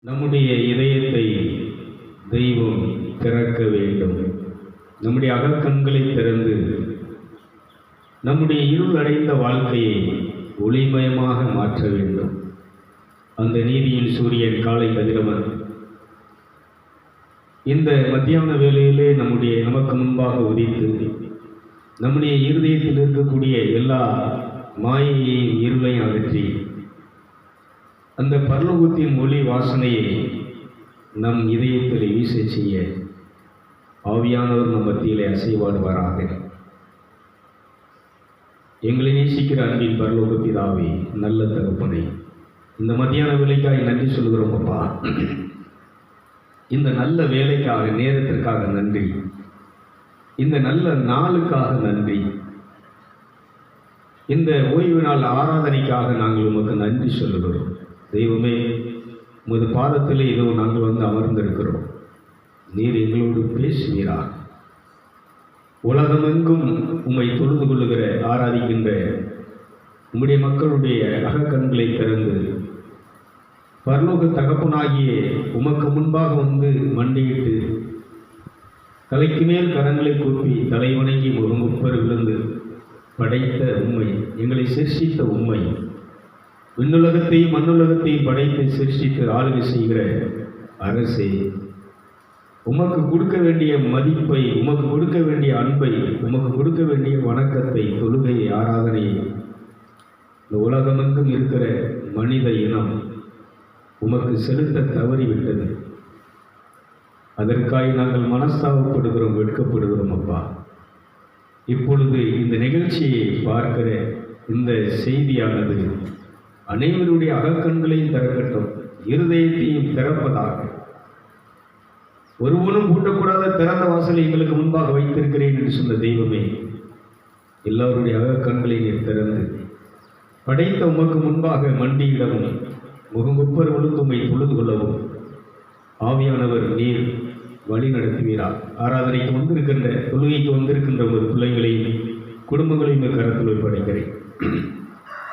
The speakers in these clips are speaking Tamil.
நம்முடைய இதயத்தை தெய்வம் திறக்க வேண்டும். நம்முடைய அகக்கண்களை திறந்து நம்முடைய இருள் அடைந்த வாழ்க்கையை ஒளிமயமாக மாற்ற வேண்டும். அந்த நீதியின் சூரியன் காலை கதிரவன் இந்த மத்தியான வேளையிலே நமக்கு முன்பாக உதித்து நம்முடைய இருதயத்தில் இருக்கக்கூடிய எல்லா மாயையையும் இருளையும் அகற்றி அந்த பரலோகத்தின் ஒளி வாசனையை நம் இதயத்தில் வீச செய்ய ஆவியானவர் நம் மத்தியிலே அசைவாடுவாராக. எங்களை நேசிக்கிற அன்பின் பரலோக பிதாவே, நல்ல தகப்பனே, இந்த மத்தியான வேலைக்காக நன்றி சொல்கிறோம் அப்பா. இந்த நல்ல வேலைக்காக, நேரத்திற்காக நன்றி. இந்த நல்ல நாளுக்காக நன்றி. இந்த ஓய்வு நாள் ஆராதனைக்காக நாங்கள் உமக்கு நன்றி சொல்லுகிறோம். தெய்வமே, உமது பாதத்திலே இதோ நாங்கள் வந்து அமர்ந்திருக்கிறோம். நீர் எங்களோடு பேசுவீராக. உலகமெங்கும் உம்மை தொழுது கொள்ளுகிற, ஆராதிக்கின்ற உம்முடைய மக்களுடைய அகக்கண்களை திறந்து பரலோக தகப்பனாகிய உமக்கு முன்பாக வந்து மண்டியிட்டு தலைக்கு மேல் கரங்களை கூப்பி தலை வணங்கி ஒரு முப்பர் விழுந்து படைத்த உம்மை, எங்களை சிருஷ்டித்த உம்மை, விண்ணுலகத்தையும் மண்ணுலகத்தையும் படைத்து சிருஷ்டித்து ஆளுகை செய்கிற அரசே, உமக்கு கொடுக்க வேண்டிய மதிப்பை, உமக்கு கொடுக்க வேண்டிய அன்பை, உமக்கு கொடுக்க வேண்டிய வணக்கத்தை, தொழுகையை, ஆராதனையை இந்த உலகமெங்கும் இருக்கிற மனித இனம் உமக்கு செலுத்த தவறிவிட்டது. அதற்காக நாங்கள் மனஸ்தாபப்படுகிறோம், வெட்கப்படுகிறோம் அப்பா. இப்பொழுது இந்த நிகழ்ச்சியை பார்க்கிற இந்த செய்தியானது அனைவருடைய அகக்கண்களையும் திறக்கட்டும், இருதயத்தையும் திறப்பதாக. ஒருவனும் பூட்டக்கூடாத திறந்த வாசலை எங்களுக்கு முன்பாக வைத்திருக்கிறேன் என்று சொன்ன தெய்வமே, எல்லோருடைய அகக்கண்களை நீர் திறந்து படைத்த உமக்கு முன்பாக மண்டியிடவும் முகங்குப்பர் விழுந்து உம்மை தொழுது கொள்ளவும் ஆவியானவர் நீர் வழி நடத்துவீரார். ஆராதனைக்கு வந்திருக்கின்ற, தொழுகைக்கு வந்திருக்கின்ற ஒரு பிள்ளைகளையும் குடும்பங்களையும் கரத்தில் ஒப்படைக்கிறேன்.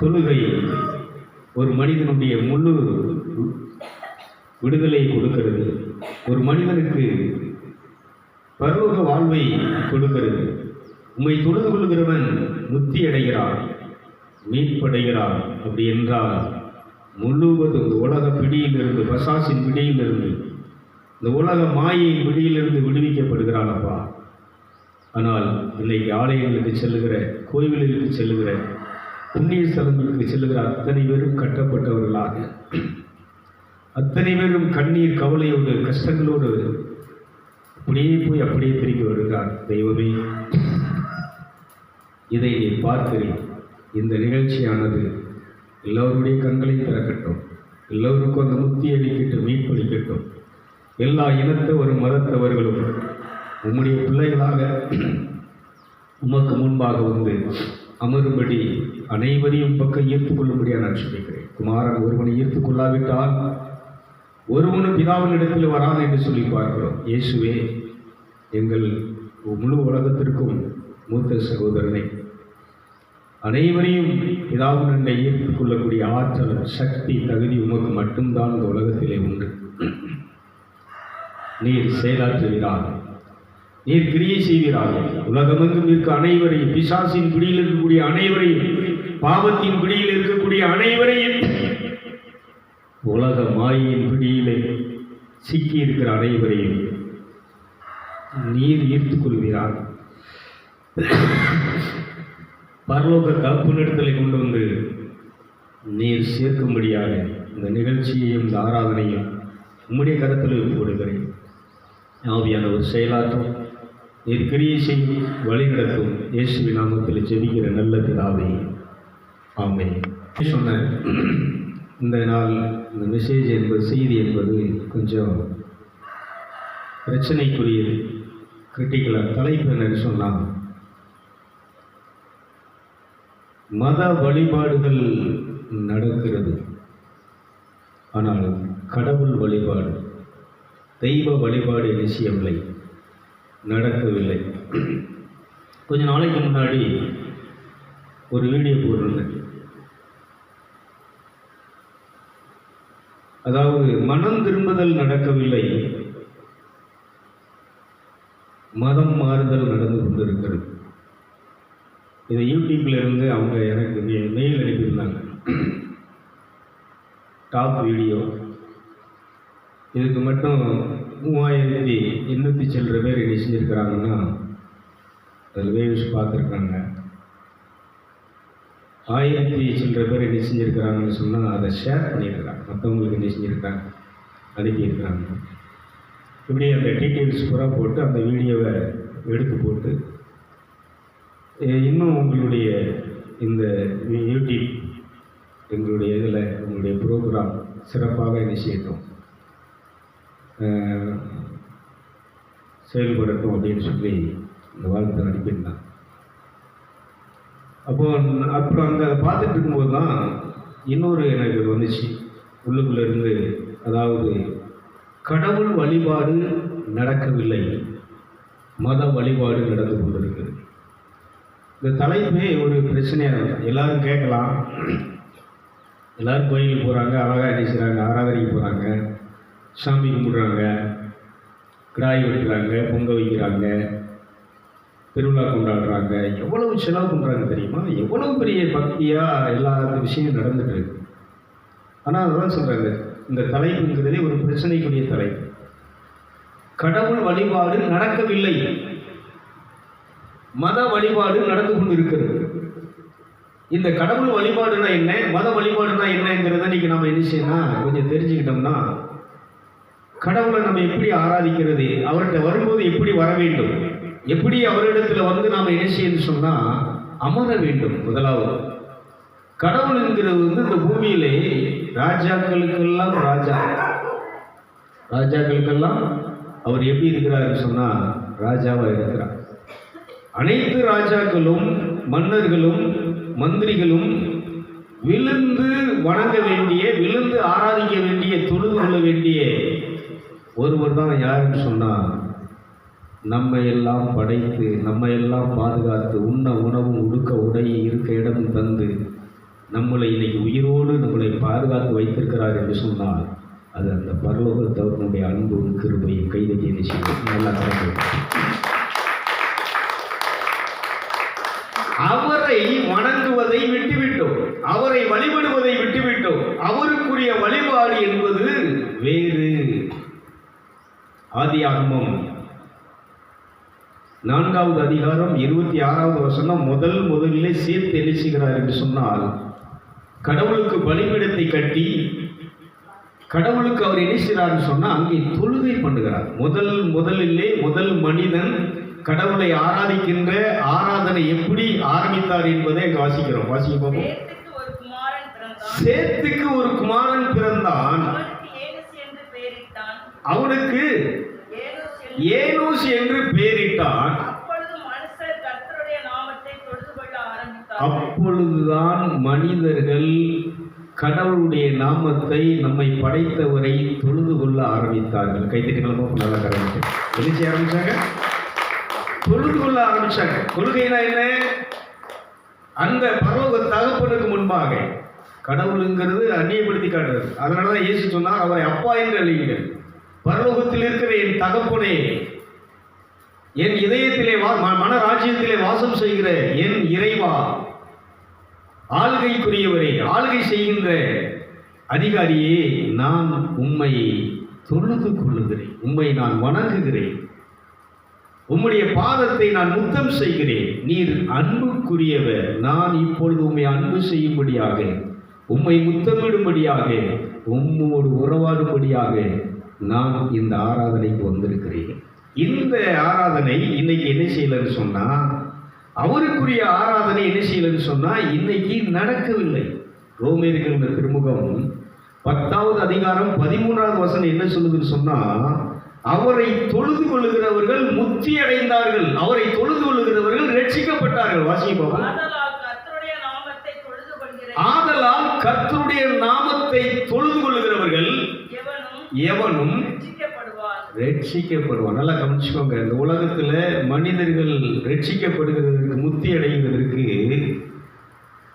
தொழுகை ஒரு மனிதனுடைய முழு விடுதலை கொடுக்கிறது. ஒரு மனிதனுக்கு பரலோக வாழ்வை கொடுக்கிறது. உம்மை தொழுது கொள்கிறவன் முத்தி அடைகிறான், மீட்படைகிறான். அப்படி என்றால் முழுவதும் இந்த உலக பிடியிலிருந்து, பசாசின் பிடியிலிருந்து, இந்த உலக மாயையின் பிடியிலிருந்து விடுவிக்கப்படுகிறான் அப்பா. ஆனால் இன்னைக்கு ஆலயங்களுக்கு செல்லுகிற, கோயில்களுக்கு செல்லுகிற, புண்ணிய ஸ்தலங்களுக்கு செல்லுகிற அத்தனை பேரும் கட்டப்பட்டவர்களாக, அத்தனை பேரும் கண்ணீர் கவலையோடு கஷ்டங்களோடு அப்படியே போய் அப்படியே திரும்பி வருகிறார். தெய்வமே, இதை நீ பார்க்கிறேன். இந்த நிகழ்ச்சியானது எல்லோருடைய கண்களையும் திறக்கட்டும், எல்லோருக்கும் அந்த முத்தி அளிக்கட்டும், மீட்பளிக்கட்டும். எல்லா இனத்தவரும் மதத்தவர்களும் உம்முடைய பிள்ளைகளாக உமக்கு முன்பாக வந்து அமரும்படி அனைவரையும் பக்கம் ஈர்த்துக் கொள்ளும்படியாக நான் சொல்லிக்கிறேன். குமாரன் ஒருவனை ஈர்த்துக் கொள்ளாவிட்டால் ஒருவனும் பிதாவின் இடத்தில் வராது என்று சொல்லி பார்க்கிறோம். இயேசுவே, எங்கள் முழு உலகத்திற்கும் மூத்த சகோதரனை, அனைவரையும் பிதாவின் ஈர்த்துக் கொள்ளக்கூடிய ஆற்றல், சக்தி, தகுதி உமக்கு மட்டும்தான் இந்த உலகத்திலே உண்டு. நீர் செயலாற்றுவீராக, நீர் கிரியை செய்வீராக. உலகமெங்கும் இருக்க அனைவரையும், பிசாசின் பிடியில் இருக்கக்கூடிய அனைவரையும், பாவத்தின் பிடியில் இருக்கக்கூடிய அனைவரையும், உலக மாயின் பிடியிலே சிக்கி இருக்கிற அனைவரையும் நீர் ஈர்த்துக் கொள்வீராக. பரலோக தகப்பனிடத்திலே கொண்டு வந்து நீர் சேர்க்கும்படியாக இந்த நிகழ்ச்சியையும் இந்த ஆராதனையும் உம்முடைய கருத்தில் போடுகிறேன். ஆவியான ஒரு செயலாற்றும், நீர் கிரியை செய்யும், வழிநடத்தும். இயேசுவின் நாமத்தில் ஜெபிக்கிற நல்ல பிதாவே, ஆமென். சொன்ன இந்த நாள் இந்த மெசேஜ் என்பது, செய்தி என்பது கொஞ்சம் பிரச்சனைக்குரியது, கிரிட்டிக்கலாக. தலைப்பு என்னன்னு சொன்னால், மத வழிபாடுகள் நடக்கிறது, ஆனால் கடவுள் வழிபாடு, தெய்வ வழிபாடு நிச்சயமில்லை, நடக்கவில்லை. கொஞ்ச நாளைக்கு முன்னாடி ஒரு வீடியோ போட்டிருந்தேன். அதாவது மனம் திரும்புதல் நடக்கவில்லை, மதம் மாறுதல் நடந்து கொண்டிருக்கிறது. இதை யூடியூப்ல இருந்து அவங்க எனக்கு மெயில் அனுப்பியிருந்தாங்க. Top video. இதுக்கு மட்டும் 3800 சில்லற பேர் என்ன செஞ்சுருக்கிறாங்கன்னா அதில் வேவ்ஸ் பார்த்துருக்காங்க. 1000 சில்லற பேர் என்ன செஞ்சுருக்கிறாங்கன்னு சொன்னால் அதை ஷேர் பண்ணியிருக்கிறாங்க, மற்றவங்களுக்கு என்ன செஞ்சுருக்காங்க, அனுப்பியிருக்கிறாங்க. இப்படி அந்த டீட்டெயில்ஸ் பூரா போட்டு அந்த வீடியோவை எடுத்து போட்டு இன்னும் உங்களுடைய இந்த யூடியூப் எங்களுடைய இதில் உங்களுடைய ப்ரோக்ராம் சிறப்பாக என்ன செய்யட்டும், செயல்படட்டும் அப்படின்னு சொல்லி இந்த வாழ்க்கை அனுப்பியிருந்தான். அப்புறம் அந்த பார்த்துட்டு இருக்கும்போது தான் இன்னொரு எனக்கு வந்துச்சு உள்ளுக்குள்ளே இருந்து. அதாவது கடவுள் வழிபாடு நடக்கவில்லை, மத வழிபாடு நடந்து கொண்டிருக்குது. இந்த தலைப்பே ஒரு பிரச்சனையாக இருக்கும். எல்லாரும் கேட்கலாம், எல்லோரும் கோயிலுக்கு போகிறாங்க, அழகாக அடிச்சுறாங்க, ஆராதனைக்கு போகிறாங்க, சாமி கும்பிட்றாங்க, கிடாய் வெட்டுறாங்க, பொங்க வைக்கிறாங்க, திருவிழா கொண்டாடுறாங்க, எவ்வளவு செலவு பண்ணுறாங்க தெரியுமா? எவ்வளவு பெரிய பக்தியாக எல்லா விஷயமும் நடந்துட்டு இருக்கு. ஆனால் அதெல்லாம் சொல்கிறாங்க, இந்த தலைப்புங்கிறதே ஒரு பிரச்சனைக்குரிய தலைப்பு. கடவுள் வழிபாடு நடக்கவில்லை, மத வழிபாடு நடந்து கொண்டு இருக்கிறது. இந்த கடவுள் வழிபாடுனா என்ன, மத வழிபாடுனா என்னங்கிறத இன்னைக்கு நம்ம என்ன செய்யணும் கொஞ்சம் தெரிஞ்சுக்கிட்டோம்னா, கடவுளை நம்ம எப்படி ஆராதிக்கிறது, அவர்கிட்ட வரும்போது எப்படி வர வேண்டும், எப்படி அவரிடத்துல வந்து நாம் என்ன செய்யணும்னு சொன்னால் அமர வேண்டும். முதலாவது கடவுளுங்கிறது இந்த பூமியிலே ராஜாக்களுக்கெல்லாம் ராஜாக்களுக்கெல்லாம் அவர் எப்படி இருக்கிறாருன்னு சொன்னால் ராஜாவாக இருக்கிறார். அனைத்து ராஜாக்களும் மன்னர்களும் மந்திரிகளும் விழுந்து வணங்க வேண்டிய, விழுந்து ஆராதிக்க வேண்டிய, தொழுது கொள்ள வேண்டிய ஒருவர் தான் யாருன்னு சொன்னால், நம்ம எல்லாம் படைத்து நம்ம எல்லாம் பாதுகாத்து உண்ண உணவும் உடுக்க உடை இருக்க இடம் தந்து நம்மளை இன்னைக்கு உயிரோடு நம்மளை பாதுகாத்து வைத்திருக்கிறார் என்று சொன்னால் அது அந்த பரலோகத்தவர்களுடைய அன்பும் கிருபையும் கைதட்டி நிச்சயம் நல்லா நடக்கும். அவரை வணங்குவதை விட்டுவிட்டோம், அவரை வழிபடுவதை விட்டுவிட்டோம். அவருக்குரிய வழிபாடு என்பது வேறு. ஆதியாகமம் 4வது அதிகாரம் 26வது வசனம் முதலிலே சேர்த்து என்ன செய்கிறார் என்று சொன்னால், கடவுளுக்கு பலிபீடத்தை கட்டி கடவுளுக்கு அவர் என்ன செய்கிறார் சொன்னால் அங்கே தொழுகை பண்ணுகிறார். முதல் மனிதன் கடவுளை ஆராதிக்கின்ற ஆராதனை எப்படி ஆரம்பித்தார் என்பதை அங்கே வாசிக்கிறோம். வாசிக்க பார்ப்போம். சேத்துக்கு ஒரு குமாரன் பிறந்தான், அவனுக்கு ஏனோஸ் என்று பெயரிட்டான். அப்பொழுதுதான் மனிதர்கள் கடவுளுடைய நாமத்தை, நம்மை படைத்தவரை தொழுது கொள்ள ஆரம்பித்தார்கள். கைத்தட்டிகளமா நல்லா கரெக்ட் என்ன செய்ய ஆரம்பிச்சாங்க? தொழுது கொள்ள ஆரம்பிச்சாங்க. கொள்கைனா என்ன? அந்த பரலோக தகப்பனுக்கு முன்பாக கடவுளுங்கிறது அந்நியப்படுத்தி காட்டுறது. அதனாலதான் இயேசு சொன்னார், அவரை அப்பா என்று அழையுங்கள். பரலோகத்தில் இருக்கிற என் தகப்பனே, என் இதயத்திலே மனராஜ்யத்திலே வாசம் செய்கிற என் இறைவா, ஆளுகைக்குரியவரே, ஆளுகை செய்கின்ற அதிகாரியே, நான் உம்மை தொழுது கொள்ளுகிறேன், உம்மை நான் வணங்குகிறேன், உம்முடைய பாதத்தை நான் முத்தம் செய்கிறேன். நீர் அன்புக்குரியவர். நான் இப்பொழுது உம்மை அன்பு செய்யும்படியாக, உம்மை முத்தமிடும்படியாக, உம்மோடு உறவாடும்படியாக நான் இந்த ஆராதனைக்கு வந்திருக்கிறேன். இந்த ஆராதனை இன்னைக்கு என்ன செய்யலன்னு சொன்னா, அவருக்குரிய ஆராதனை என்ன செய்யலன்னு சொன்னா இன்னைக்கு நடக்கவில்லை. ரோமேயர்கள் திருமுகம் 10வது அதிகாரம் 13வது வசனம் என்ன சொல்லுதுன்னு சொன்னா, அவரை தொழுது கொள்ளுகிறவர்கள் முக்தி அடைந்தார்கள், அவரை தொழுது கொள்ளுகிறவர்கள் ரட்சிக்கப்பட்டார்கள். வாசிப்போம். ஆதலால் கர்த்தருடைய நாமத்தை தொழுது கொள்ளுகிறவர்கள் எவனும் ரட்சிக்கப்படுவான். நல்லா கவனிச்சுக்கோங்க. இந்த உலகத்துல மனிதர்கள் ரட்சிக்கப்படுகிறதற்கு, முக்தி அடைகிறதற்கு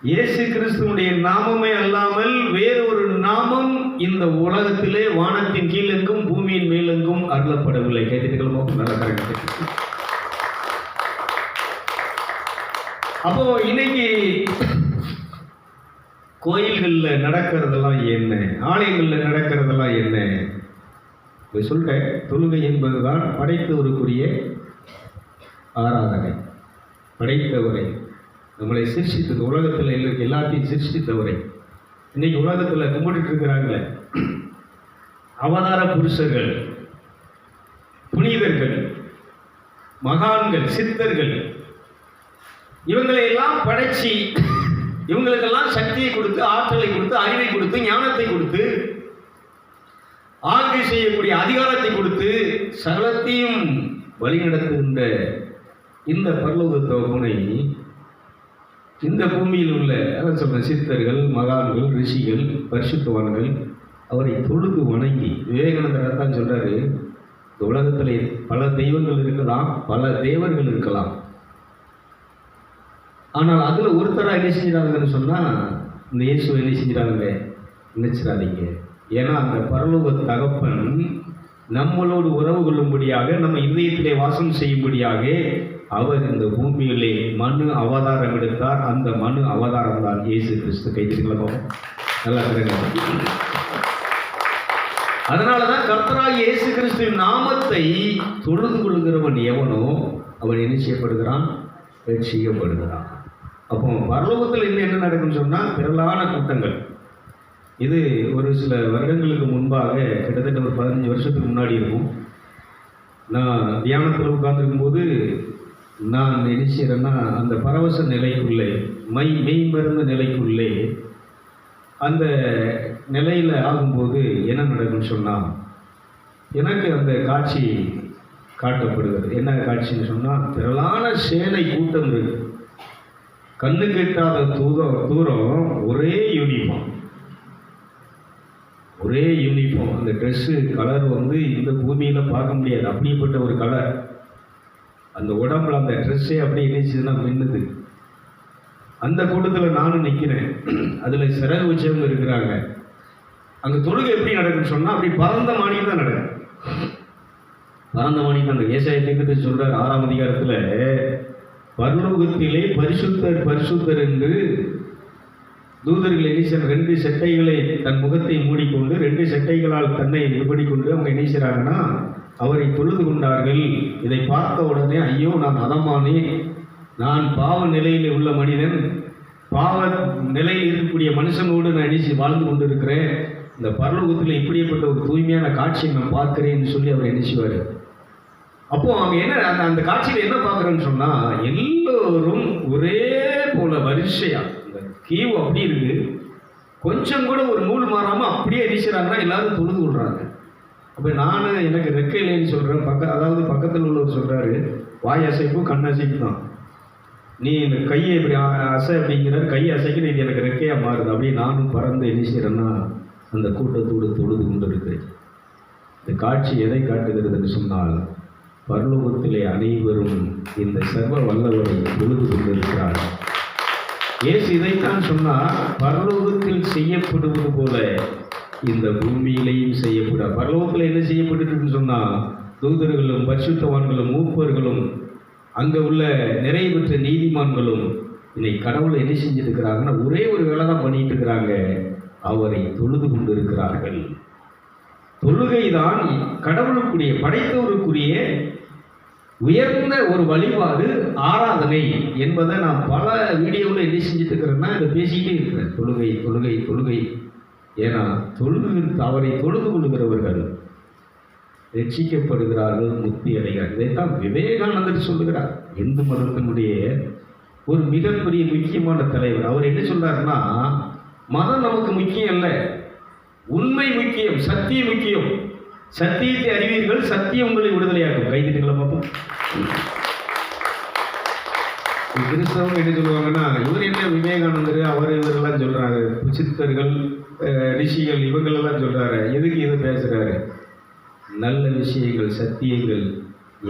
இயேசு கிறிஸ்துவுடைய நாமமே அல்லாமல் வேறு ஒரு நாமம் இந்த உலகத்திலே வானத்தின் கீழெங்கும் பூமியின் மேலெங்கும் அருளப்படவில்லை. கேட்டுக்கலாமா? நல்ல கரெக்ட். அப்போ இன்னைக்கு கோயில்களில் நடக்கிறதெல்லாம் என்ன, ஆலயங்களில் நடக்கிறதெல்லாம் என்ன? சொல்லிட்டேன், தொழுகை என்பதுதான் படைத்தவருக்குரிய ஆராதனை. படைத்தவரை, நம்மளை சிருஷ்டித்தது, உலகத்தில் எல்லாத்தையும் சிருஷ்டித்தவரை இன்னைக்கு உலகத்தில் கும்பிட்டு இருக்கிறாங்களே அவதார புருஷர்கள், புனிதர்கள், மகான்கள், சித்தர்கள், இவங்களை எல்லாம் படைச்சி இவங்களுக்கெல்லாம் சக்தியை கொடுத்து, ஆற்றலை கொடுத்து, அறிவை கொடுத்து, ஞானத்தை கொடுத்து, ஆட்சி செய்யக்கூடிய அதிகாரத்தை கொடுத்து சகலத்தையும் வழிநடத்துகின்ற இந்த பரலோக தகப்பனை இந்த பூமியில் உள்ள அதான் சொல்ற சித்தர்கள், மகான்கள், ரிஷிகள், பரிசுத்தவான்கள் அவரை தொழுது வணங்கி, விவேகானந்தர் தான் சொல்றாரு, இந்த உலகத்திலே பல தெய்வங்கள் இருக்கலாம், பல தேவர்கள் இருக்கலாம், ஆனால் அதுல ஒருத்தராக என்ன செஞ்சிடாங்கன்னு சொன்னா இந்த இயேசுவை என்ன செஞ்சிடாங்க, நினைச்சிடாதீங்க. ஏன்னா அந்த பரலோக தகப்பன் நம்மளோடு உறவு கொள்ளும்படியாக, நம்ம இதயத்திலே வாசம் செய்யும்படியாக அவர் இந்த பூமியிலே மனு அவதாரம் எடுத்தார். அந்த மனு அவதாரம் தான் இயேசு கிறிஸ்து. கைதிகளோ நல்லா இருங்க. அதனாலதான் கர்த்தராகிய இயேசு கிறிஸ்துவின் நாமத்தை தொழுது கொள்கிறவன் எவனோ அவன் என்ன செய்யப்படுகிறான், ரட்சிக்கப்படுகிறான். அப்போ பரலோகத்தில் என்ன நடக்கும்னு சொன்னால் திரளான கூட்டங்கள். இது ஒரு சில வருடங்களுக்கு முன்பாக, கிட்டத்தட்ட ஒரு 15 வருஷத்துக்கு முன்னாடி இருக்கும், நான் தியானத்தில் உட்கார்ந்துருக்கும் போது நான் நினைச்சேன்னா அந்த பரவச நிலைக்குள்ளே, மெய்மருந்த நிலைக்குள்ளே அந்த நிலையில் ஆகும்போது என்ன நடக்கும்னு சொன்னால் எனக்கு அந்த காட்சி காட்டப்படுகிறது. என்ன காட்சின்னு சொன்னால் திரளான சேனை கூட்டம் இருக்கு, கண்ணு கெட்டாத தூரம், ஒரே யூனிஃபார்ம். அந்த ட்ரெஸ்ஸு கலர் இந்த பூமியில் பார்க்க முடியாது, அப்படிப்பட்ட ஒரு கலர். அந்த உடம்புல அந்த ட்ரெஸ்ஸே அப்படியே இணைச்சதுன்னா மின்னுது. அந்த கூட்டத்தில் நானும் நிற்கிறேன், அதில் சிறகு வச்சவங்க இருக்கிறாங்க. அங்கே தொழுகை எப்படி நடக்குன்னு சொன்னால் அப்படி பரந்த மாணி தான் நடக்கும். பரந்த மாணி தான். ஏசாயா தீர்க்கதரிசி சொல்கிறார் 6ஆம் அதிகாரத்தில், பரலோகத்திலே பரிசுத்தர் பரிசுத்தர் என்று தூதர்கள் எனிசன் 2 செட்டைகளை தன் முகத்தை மூடிக்கொண்டு 2 செட்டைகளால் தன்னை கொண்டு அவங்க எனிக்கிறாங்கன்னா அவரை தொழுது கொண்டார்கள். இதை பார்த்த உடனே ஐயோ நான் அதமானே, நான் பாவ நிலையில் உள்ள மனிதன், பாவ நிலையில் இருக்கக்கூடிய மனுஷனோடு நான் எனிச்சு வாழ்ந்து கொண்டு இருக்கிறேன், இந்த பரலோகத்தில் இப்படிப்பட்ட ஒரு தூய்மையான காட்சியை நான் பார்க்கிறேன்னு சொல்லி அவர் எனிச்சுவார். அப்போ அவங்க என்ன அந்த காட்சியில் என்ன பார்க்குறேன்னு சொன்னால் எல்லோரும் ஒரே போல வரிசையா, இந்த கீவு அப்படி இருக்கு, கொஞ்சம் கூட ஒரு நூல் மாறாமல் அப்படியே எரிச்சுறாங்கன்னா எல்லாரும் தொழுது கொள்றாங்க. அப்போ நான் எனக்கு ரெக்கை இல்லைன்னு சொல்கிறேன். அதாவது பக்கத்தில் உள்ளவர் சொல்கிறாரு, வாய் அசைப்பு கண் அசைப்பு தான், நீ இந்த கையை இப்படி அசை அப்படிங்கிறார், கை அசைக்கு இது எனக்கு ரெக்கையாக மாறுது. அப்படியே நானும் பறந்து எரிச்சுறேன்னா அந்த கூட்டத்தோடு தொழுது கொண்டு இருக்கு. இந்த காட்சி எதை காட்டுகிறதுன்னு சொன்னால் பரலோகத்திலே அனைவரும் இந்த சர்வ வல்லவரை தொழுது கொண்டிருக்கிறார். இயேசு இதைத்தான் சொன்னார், பரலோகத்தில் செய்யப்படுவது போல இந்த பூமியிலையும் செய்யப்படாது. பரலோகத்தில் என்ன செய்யப்பட்டு சொன்னால் தூதர்களும் பரிசுத்தவான்களும் மூப்பர்களும் அங்கே உள்ள நிறைய பெற்ற நீதிமான்களும் இன்னைக்கு கடவுளை என்ன செஞ்சுட்டு இருக்கிறாங்கன்னா ஒரே ஒரு வேலை தான் பண்ணிட்டு இருக்கிறாங்க, அவரை தொழுது கொண்டு இருக்கிறார்கள். தொழுகைதான் கடவுளுக்குரிய, படைத்தவருக்குரிய உயர்ந்த ஒரு வழிபாடு, ஆராதனை என்பதை நான் பல வீடியோவில் என்ன செஞ்சுட்டு இருக்கிறேன்னா இதை பேசிக்கிட்டே இருக்கிறேன். தொழுகை தொழுகை தொழுகை. ஏன்னா அவரை தொழுது கொள்கிறவர்கள் ரட்சிக்கப்படுகிறார்கள், முக்தி அடைகிறார். இதைத்தான் விவேகானந்தர் சொல்லுகிறார், இந்து மதத்தினுடைய ஒரு மிகப்பெரிய முக்கியமான தலைவர். அவர் என்ன சொல்றாருன்னா, மதம் நமக்கு முக்கியம் இல்லை, உண்மை முக்கியம், சத்தியம் முக்கியம். சத்தியத்தை அறிவீர்கள், சத்தியம் உங்களை விடுதலையாக்கும். கைதிட்டுகளை பார்ப்போம். கிறிஸ்தவங்க என்ன சொல்லுவாங்கன்னா, இவர் என்ன விவேகானந்தர் அவர் இவரெல்லாம் சொல்றாரு, சித்தர்கள் ரிஷிகள் இவங்களெல்லாம் சொல்றாரு, எதுக்கு இதை பேசுறாரு? நல்ல விஷயங்கள், சத்தியங்கள்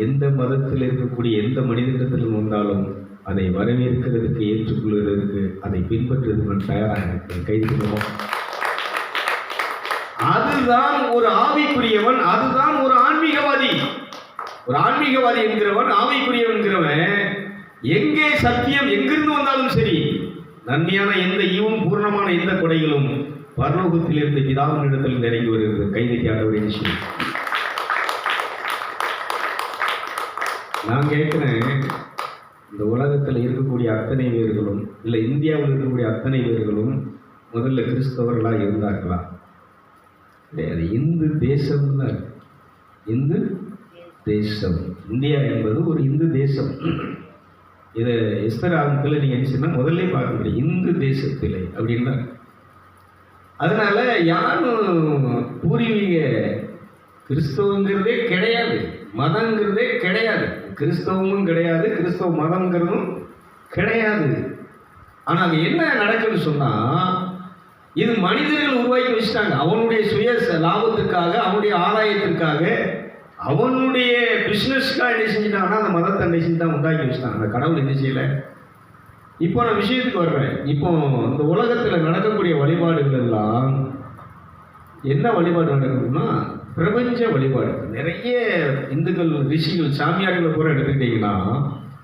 எந்த மதத்தில் இருக்கக்கூடிய எந்த மனிதனிடத்திலும் வந்தாலும் அதை வரவேற்கிறதுக்கு, ஏற்றுக்கொள்வதற்கு, அதை பின்பற்றுவதற்கு தயாராக இருக்கிறேன். கைதுக்கிறோம். அதுதான் ஒரு ஆவிக்குரியவன், அதுதான் ஒரு ஆன்மீகவாதி. ஒரு ஆன்மீகவாதி என்கிறவன், ஆவிக்குரியவன் என்கிறவன், எங்கே சத்தியம் எங்கிருந்து வந்தாலும் சரி, நன்மையான எந்த ஈவும் பூர்ணமான எந்த கொடைகளும் பரலோகத்தில் இருந்து பிதாவின் இடத்தில் இறங்கி வருகிறது. கைதட்டி ஆண்டவரே விஷயம். நான் கேட்கிறேன், இந்த உலகத்தில் இருக்கக்கூடிய அத்தனை பேர்களும், இல்லை இந்தியாவில் இருக்கக்கூடிய அத்தனை பேர்களும் முதல்ல கிறிஸ்தவர்களாக இருந்தார்களா? கிடையாது. இந்து தேசம் தான். இந்து தேசம். இந்தியா என்பது ஒரு இந்து தேசம். இதை எஸ்தர் ஆகமத்தில் நீங்கள் என்ன சொன்னால் முதல்ல பார்க்க முடியும், இந்து தேசத்தில் அப்படின்னா. அதனால யாரும் பூர்வீக கிறிஸ்தவங்கிறதே கிடையாது, மதங்கிறதே கிடையாது, கிறிஸ்தவமும் கிடையாது, கிறிஸ்தவ மதங்கிறதும் கிடையாது. ஆனால் அங்கே என்ன நடக்குதுன்னு சொன்னால், இது மனிதர்கள் உருவாக்கி வச்சுட்டாங்க. அவனுடைய சுய லாபத்திற்காக, அவனுடைய ஆதாயத்திற்காக, அவனுடைய பிஸ்னஸ்க்காக என்ன செஞ்சுட்டாங்கன்னா அந்த மதத்தை என்ன செஞ்சு தான் உண்டாக்கி வச்சுட்டாங்க. அந்த கடவுள் என்ன செய்யலை. இப்போ நான் விஷயத்துக்கு வர்றேன். இப்போ இந்த உலகத்தில் நடக்கக்கூடிய வழிபாடுகள் எல்லாம் என்ன வழிபாடு நடக்குதுன்னா பிரபஞ்ச வழிபாடு. நிறைய இந்துக்கள் ரிஷிகள் சாமியார்களை பூரா எடுத்துக்கிட்டிங்கன்னா,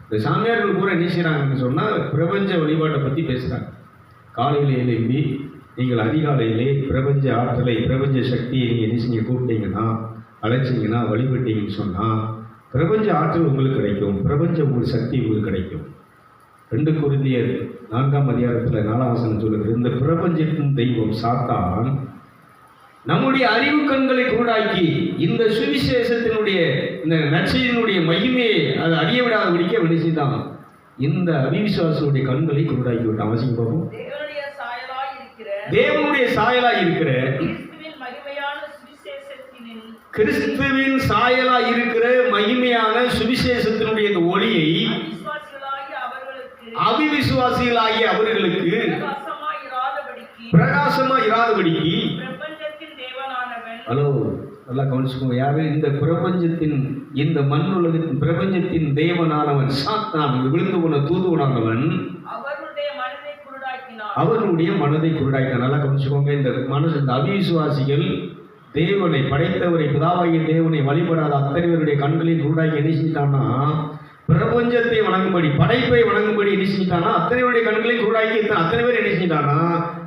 இந்த சாமியார்கள் பூரா என்ன செய்கிறாங்கன்னு சொன்னால் பிரபஞ்ச வழிபாட்டை பற்றி பேசுகிறாங்க. காலையில் எழும்பி நீங்கள் அதிகாலையிலே பிரபஞ்ச ஆற்றலை, பிரபஞ்ச சக்தியை நீங்கள் என்ன செஞ்சு கூப்பிட்டீங்கன்னா, அழைச்சிங்கன்னா, வழிபட்டீங்கன்னு சொன்னால் பிரபஞ்ச ஆற்றல் உங்களுக்கு கிடைக்கும், பிரபஞ்ச உங்களுக்கு சக்தி உங்களுக்கு கிடைக்கும். 2 கொரிந்தியர் 4ஆம் அதிகாரத்தில் 4ஆம் வசனம் சொல்லுகிறது, இந்த பிரபஞ்சத்தின் தெய்வம் சாத்தான் நம்முடைய அறிவு கண்களை குருடாக்கி இந்த சுவிசேஷத்தினுடைய இந்த நற்செய்தியினுடைய மகிமையை அதை அறிய விடாதபடிக்க வெளிச்சிதான் இந்த அவிசுவாசியுடைய கண்களை குருடாக்கி விட்டான். அவசியம் பார்ப்போம். தேவனுடைய சாயலாய் இருக்கிற கிறிஸ்துவின் சாயலாய் இருக்கிற மகிமையான சுவிசேஷத்தினுடைய இந்த ஒளியை அவிசுவாசிகளாகிய அவர்களுக்கு பிரகாசமா இராதபடிக்கு. ஹலோ, நல்லா கவனிச்சுக்கோங்க. யாரு? இந்த பிரபஞ்சத்தின், இந்த மண் உலகத்தின் பிரபஞ்சத்தின் தேவனானவன் சாத்தான், விழுந்து போன தூதுவனானவன் அவருடைய மனதை குருடாக்கினான். நல்லா கவனிச்சுக்கோங்க. இந்த மனசு, இந்த அவிசுவாசிகள் தேவனை படைத்தவரை, பிதாவாகிய தேவனை வழிபடாத அத்தனைவருடைய கண்களில் குருடாக்கி என்ன செஞ்சிட்டான்னா, பிரபஞ்சத்தை வணங்கும்படி, படைப்பை வணங்கும்படி என்ன செஞ்சிட்டானா, அத்தனைவருடைய கண்களையும் குருடாக்கி அத்தனை பேர் என்ன செஞ்சிட்டானா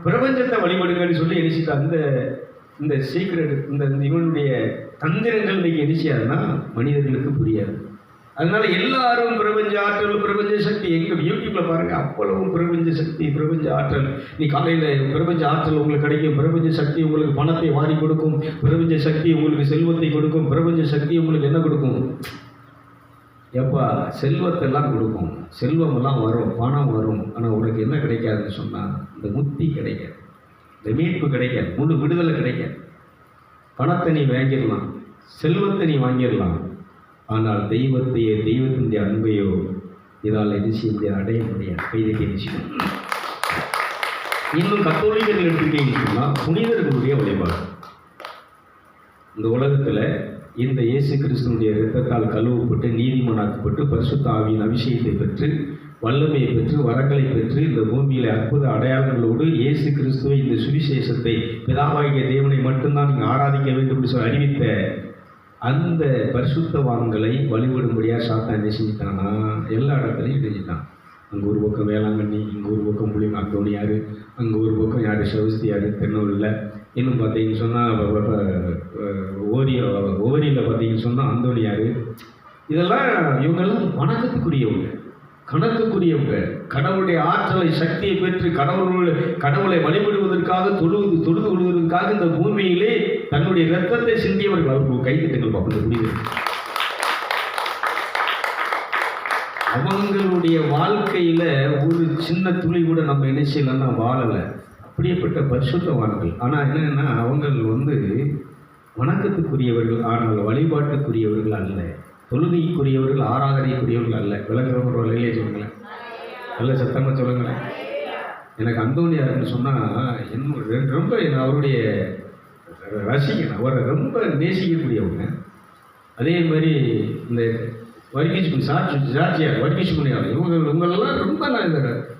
பிரபஞ்சத்தை வழிபடுங்கன்னு சொல்லி என்ன செஞ்சிட்டான். இந்த சீக்கிரட், இந்த இவனுடைய தந்திரங்கள் இன்னைக்கு என்ன செய்யாதுன்னா மனிதர்களுக்கு புரியாது. அதனால எல்லாரும் பிரபஞ்ச ஆற்றல், பிரபஞ்ச சக்தி, எங்கள் யூடியூப்ல பாருங்க, அவ்வளவும் பிரபஞ்ச சக்தி, பிரபஞ்ச ஆற்றல். நீ காலையில் பிரபஞ்ச ஆற்றல் உங்களுக்கு கிடைக்கும், பிரபஞ்ச சக்தி உங்களுக்கு பணத்தை வாரி கொடுக்கும், பிரபஞ்ச சக்தி உங்களுக்கு செல்வத்தை கொடுக்கும், பிரபஞ்ச சக்தி உங்களுக்கு என்ன கொடுக்கும்? எப்பா செல்வத்தெல்லாம் கொடுக்கும், செல்வமெல்லாம் வரும், பணம் வரும். ஆனால் உனக்கு என்ன கிடைக்காதுன்னு சொன்னால் இந்த முக்தி கிடைக்காது, இந்த மீட்பு கிடைக்காது, முழு விடுதலை கிடைக்காது. பணத்தை நீ வாங்கிடலாம், செல்வத்தை நீ வாங்கிடலாம், ஆனால் தெய்வத்தையோ, தெய்வத்தினுடைய அன்பையோ இதால் என்ன செய்ய முடியாது, அடைய முடியாது. கைதட்டி நிச்சயம். இன்னும் கத்தோலிக்கர்கள் எடுத்துக்கிட்டீங்கன்னு சொன்னால் புனிதர்களுடைய வழிபாடு. இந்த உலகத்தில் இந்த இயேசு கிறிஸ்துவனுடைய இரத்தத்தால் கழுவப்பட்டு நீதிமானாக்கப்பட்டு பரிசுத்த ஆவியின் அபிஷேகத்தை பெற்று வல்லமையை பெற்று வரங்களை பெற்று இந்த பூமியில் அற்புத அடையாளங்களோடு இயேசு கிறிஸ்துவை, இந்த சுவிசேஷத்தை, பிதாவாகிய தேவனை மட்டும்தான் நீங்கள் ஆராதிக்க வேண்டும் என்று சொல்லி அறிவித்த அந்த பரிசுத்தவான்களை வழிபடும்படியாக சாத்தான் என்ன செஞ்சுட்டான்னா எல்லா இடத்துலையும் இணைஞ்சிட்டான். அங்கே ஒரு பக்கம் வேளாங்கண்ணி, இங்கே ஒரு பக்கம் புள்ளிங்க அந்தோணியார், அங்கே ஒரு பக்கம் யார் செவஸ்தியார் தென்னூரில், இன்னும் பார்த்தீங்கன்னு சொன்னால் ஓரியில் பார்த்தீங்கன்னு சொன்னால் அந்தோணியார். இதெல்லாம் இவங்கெல்லாம் வணக்கத்துக்குரியவங்க, கணக்குக்குரியவங்க. கடவுளுடைய ஆற்றலை, சக்தியை பெற்று கடவுளை வழிபடுவதற்காக, தொழுது கொள்வதற்காக இந்த பூமியிலே தன்னுடைய ரத்தத்தை சிந்தியவர்கள். அவர்கள் கைதிட்டங்கள் பார்க்க முடியுது. அவங்களுடைய வாழ்க்கையில் ஒரு சின்ன துளி கூட நம்ம என்ன செய்யலன்னா வாழலை. அப்படியேப்பட்ட பரிசுத்தவான்கள். ஆனால் என்னென்னா அவங்கள் வணக்கத்துக்குரியவர்கள், ஆனால் வழிபாட்டுக்குரியவர்கள் அல்ல, தொழுகைக்குரியவர்கள், ஆராதனைக்குரியவர்கள் அல்ல. விளங்குறவங்க வழியிலே சொல்லுங்களேன், நல்ல சத்தமாக சொல்லுங்களேன். எனக்கு அந்தோணியார்னு சொன்னால் இன்னும் ரொம்ப அவருடைய ரசிகன், அவரை ரொம்ப நேசிக்கக்கூடியவங்க. அதே மாதிரி இந்த வர்கீஸ் ஜார்ஜியார், வர்கீஸ் புனியார், இவங்களெல்லாம் ரொம்ப நான்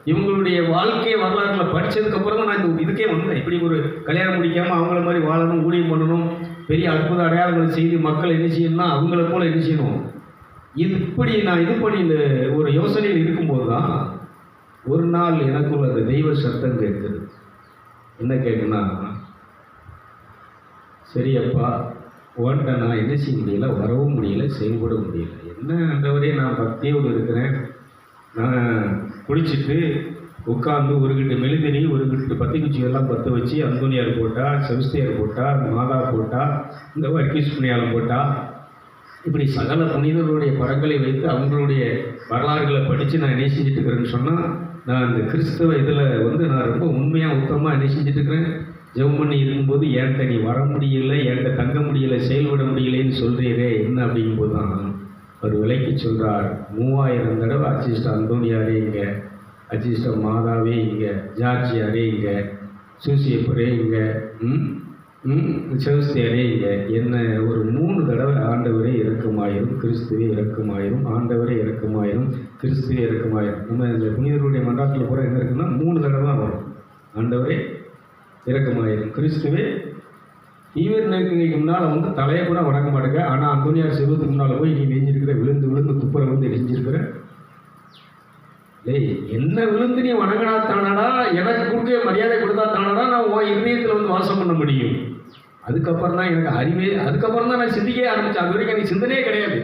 இவங்களுடைய வாழ்க்கை வரலாறுல படித்ததுக்கப்புறம் தான் நான் இதுக்கே வந்தேன். இப்படி ஒரு கல்யாணம் முடிக்காமல் அவங்கள மாதிரி வாழணும், ஊழியம் பண்ணணும், பெரிய அற்புத அடையாளங்களை செய்து மக்கள் என்ன செய்யணும்னா அவங்கள போல என்ன செய்யணும். இப்படி நான் இது பண்ணி இந்த ஒரு யோசனையில் இருக்கும்போது தான் ஒரு நாள் எனக்குள்ள அந்த தெய்வ சத்தம் கேட்குது. என்ன கேட்குன்னா, சரி அப்பா, உன்கிட்ட நான் என்ன செய்ய முடியல, வரவும் முடியல, செயல்பட முடியல. என்ன ஆண்டவரே, நான் பக்தியோடு இருக்கிறேன். நான் குளிச்சுட்டு உட்காந்து ஒரு கிட்ட மெழுதிரி, ஒரு கிட்ட பத்தி குச்சி எல்லாம் பற்ற வச்சு அந்தோனியார் போட்டா, செபஸ்தியார் போட்டா, மாதா போட்டா, இந்த வர்க்கீஸ் புண்ணியாலம் போட்டா, இப்படி சகல புனிதர்களுடைய படங்களை வைத்து அவங்களுடைய வரலாறுகளை படித்து நான் என்ன செஞ்சுட்டு இருக்கிறேன்னு சொன்னால், நான் இந்த கிறிஸ்தவ இதில் நான் ரொம்ப உண்மையாக உத்தமமாக என்ன செஞ்சுட்டு இருக்கிறேன். ஜெபம் பண்ணி இருக்கும்போது என்கிட்ட நீ வர முடியலை, என்கிட்ட தங்க முடியலை, செயல்பட முடியலைன்னு சொல்கிறீரே என்ன அப்படிங்கும்போது தான் அவர் விலைக்கு சொல்கிறார். 3000 தடவை அச்சிஸ்டர் அந்தோனியாரே இங்கே, அச்சிஸ்டர் மாதாவே இங்கே, ஜார்ஜியாரே இங்கே, சூசியப்பரே இங்கே, செபஸ்தியாரே இங்கே, என்ன ஒரு 3 தடவை ஆண்டவரே இரக்கமாயிரும், கிறிஸ்துவே இரக்கமாயிரும், ஆண்டவரே இரக்கமாயிரும், கிறிஸ்துவே இரக்கமாயிரும். நம்ம இந்த புனிதர்களுடைய மன்றாட்டில் கூட என்ன இருக்குன்னா 3 தடவை தான் வரும். ஆண்டவரே இரக்கமாயிரும், கிறிஸ்துவே. ஈவர் நெருக்கடிக்கு முன்னால் தலையை கூட வணங்க மாட்டேங்க. ஆனால் அந்தோனியார் செல்வத்துக்கு முன்னால் போய் நீ நெஞ்சிருக்கிற, விழுந்து விழுந்து துப்புரை வந்து நெஞ்சிருக்கிற. டேய், என்ன விழுந்து நீ வணங்கினா தானடா, எனக்கு கொடுக்க மரியாதை கொடுத்தா தானடா நான் உன் இதயத்தில் வாசம் பண்ண முடியும். அதுக்கப்புறம் தான் எனக்கு அறிவே, அதுக்கப்புறம் தான் நான் சிந்திக்கவே ஆரம்பித்தேன். அது வரைக்கும் எனக்கு சிந்தனையே கிடையாது.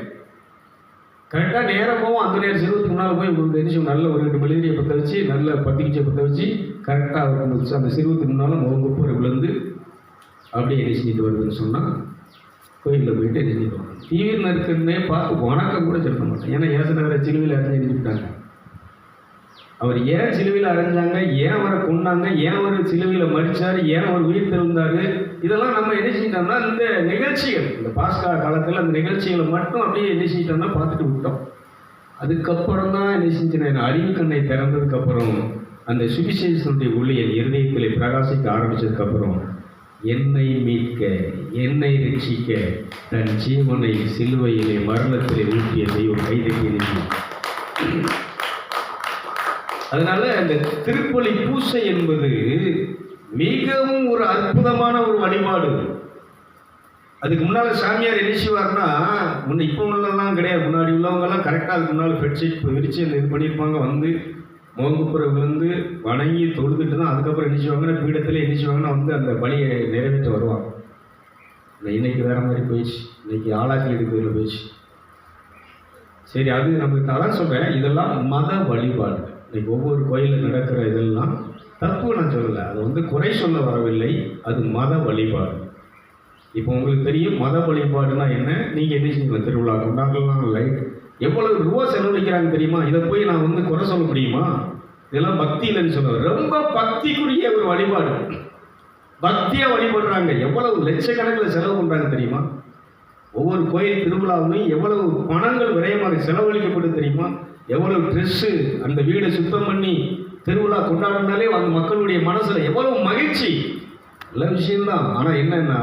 கரெக்டாக நேரம் போவோம். அந்தோனியார் செல்வத்துக்கு முன்னால் போய் நிமிஷம் நல்ல ஒரு 2 மெழுதிரியை பற்ற வச்சு, நல்ல பத்திரிச்சை பற்ற வச்சு, கரெக்டாக அவருக்கு அந்த செல்வத்துக்கு முன்னால் முகங்குப்புற விழுந்து அப்படியே என்ன செஞ்சுட்டு வருதுன்னு சொன்னால், கோயிலில் போயிட்டு என்ன செஞ்சுட்டு வருவாங்க. தீவிர இருக்குன்னே பார்த்து வணக்கம் கூட சொல்ல மாட்டேன். ஏன்னா ஏசுனவரை சிலுவையில் அறிஞ்சு எழுதிவிட்டாங்க. அவர் ஏன் சிலுவையில் அரைஞ்சாங்க, ஏன் அவரை கொண்டாங்க, ஏன் அவர் சிலுவையில் மறிச்சார், ஏன் அவர் உயிர் தெழுந்தார், இதெல்லாம் நம்ம என்ன செஞ்சிட்டோம்னா இந்த நிகழ்ச்சிகள், இந்த பாஸ்கா காலத்தில் அந்த நிகழ்ச்சிகளை மட்டும் அப்படியே என்ன செஞ்சிட்டோம்னா பார்த்துட்டு விட்டோம். அதுக்கப்புறம் தான் என்ன செஞ்சேன், அறிவு கண்ணை திறந்ததுக்கப்புறம் அந்த சுவிசேஷனுடைய ஊழியர் இருதயத்தில் பிரகாசிக்க ஆரம்பித்ததுக்கப்புறம், என்னை மீட்க, என்னை ரட்சிக்க தன் ஜீவனை சிலுவையிலே மரணத்திலே ஊற்றிய தெய்வம் கைதட்டி. அதனால அந்த திருப்பலி பூசை என்பது மிகவும் ஒரு அற்புதமான ஒரு வழிபாடு. அதுக்கு முன்னால் சாமியார் என்ன செய்வார்னா, இப்போ உள்ளலாம் கிடையாது, முன்னாடி உள்ளவங்கெல்லாம் கரெக்டாக அதுக்கு முன்னால் பெட்ஷீட் விரித்து அந்த இது பண்ணியிருப்பாங்க. வந்து முகங்குப்புற விழுந்து வணங்கி தொழுதுட்டு தான் அதுக்கப்புறம் என்ன செய்வாங்கன்னா பீடத்தில் என்ன செய்வாங்கன்னா அந்த பலியை நிறைவேற்ற வருவாங்க. இன்னைக்கு வேறு மாதிரி போயிடுச்சு, இன்னைக்கு ஆளாக்கி எடுக்கிறதுல போயிடுச்சு. சரி, அது நமக்கு அதான் சொல்கிறேன், இதெல்லாம் மத வழிபாடு. இன்னைக்கு ஒவ்வொரு கோயிலில் நடக்கிற இதெல்லாம் தப்பு நான் சொல்லலை, அது குறை சொல்ல வரவில்லை, அது மத வழிபாடு. இப்போ உங்களுக்கு தெரியும் மத வழிபாடுனா என்ன. நீங்கள் என்ன செய்யணும், திருவிழா கொண்டாடலாம், லைட் எவ்வளவு ரூபா செலவழிக்கிறாங்க தெரியுமா. இதை போய் நான் குறை சொல்ல முடியுமா? இதெல்லாம் பக்தி இல்லைன்னு சொல்லுவேன். ரொம்ப பக்திக்குரிய ஒரு வழிபாடு, பக்தியாக வழிபடுறாங்க. எவ்வளவு லட்சக்கணக்கில் செலவு பண்ணுறாங்க தெரியுமா. ஒவ்வொரு கோயில் திருவிழாவிலையும் எவ்வளவு பணங்கள் விரயமாக செலவழிக்கப்படும் தெரியுமா. எவ்வளவு ட்ரெஸ்ஸு, அந்த வீடை சுத்தம் பண்ணி திருவிழா கொண்டாடினாலே அந்த மக்களுடைய மனசில் எவ்வளவு மகிழ்ச்சி, நல்ல விஷயம்தான். ஆனால் என்னன்னா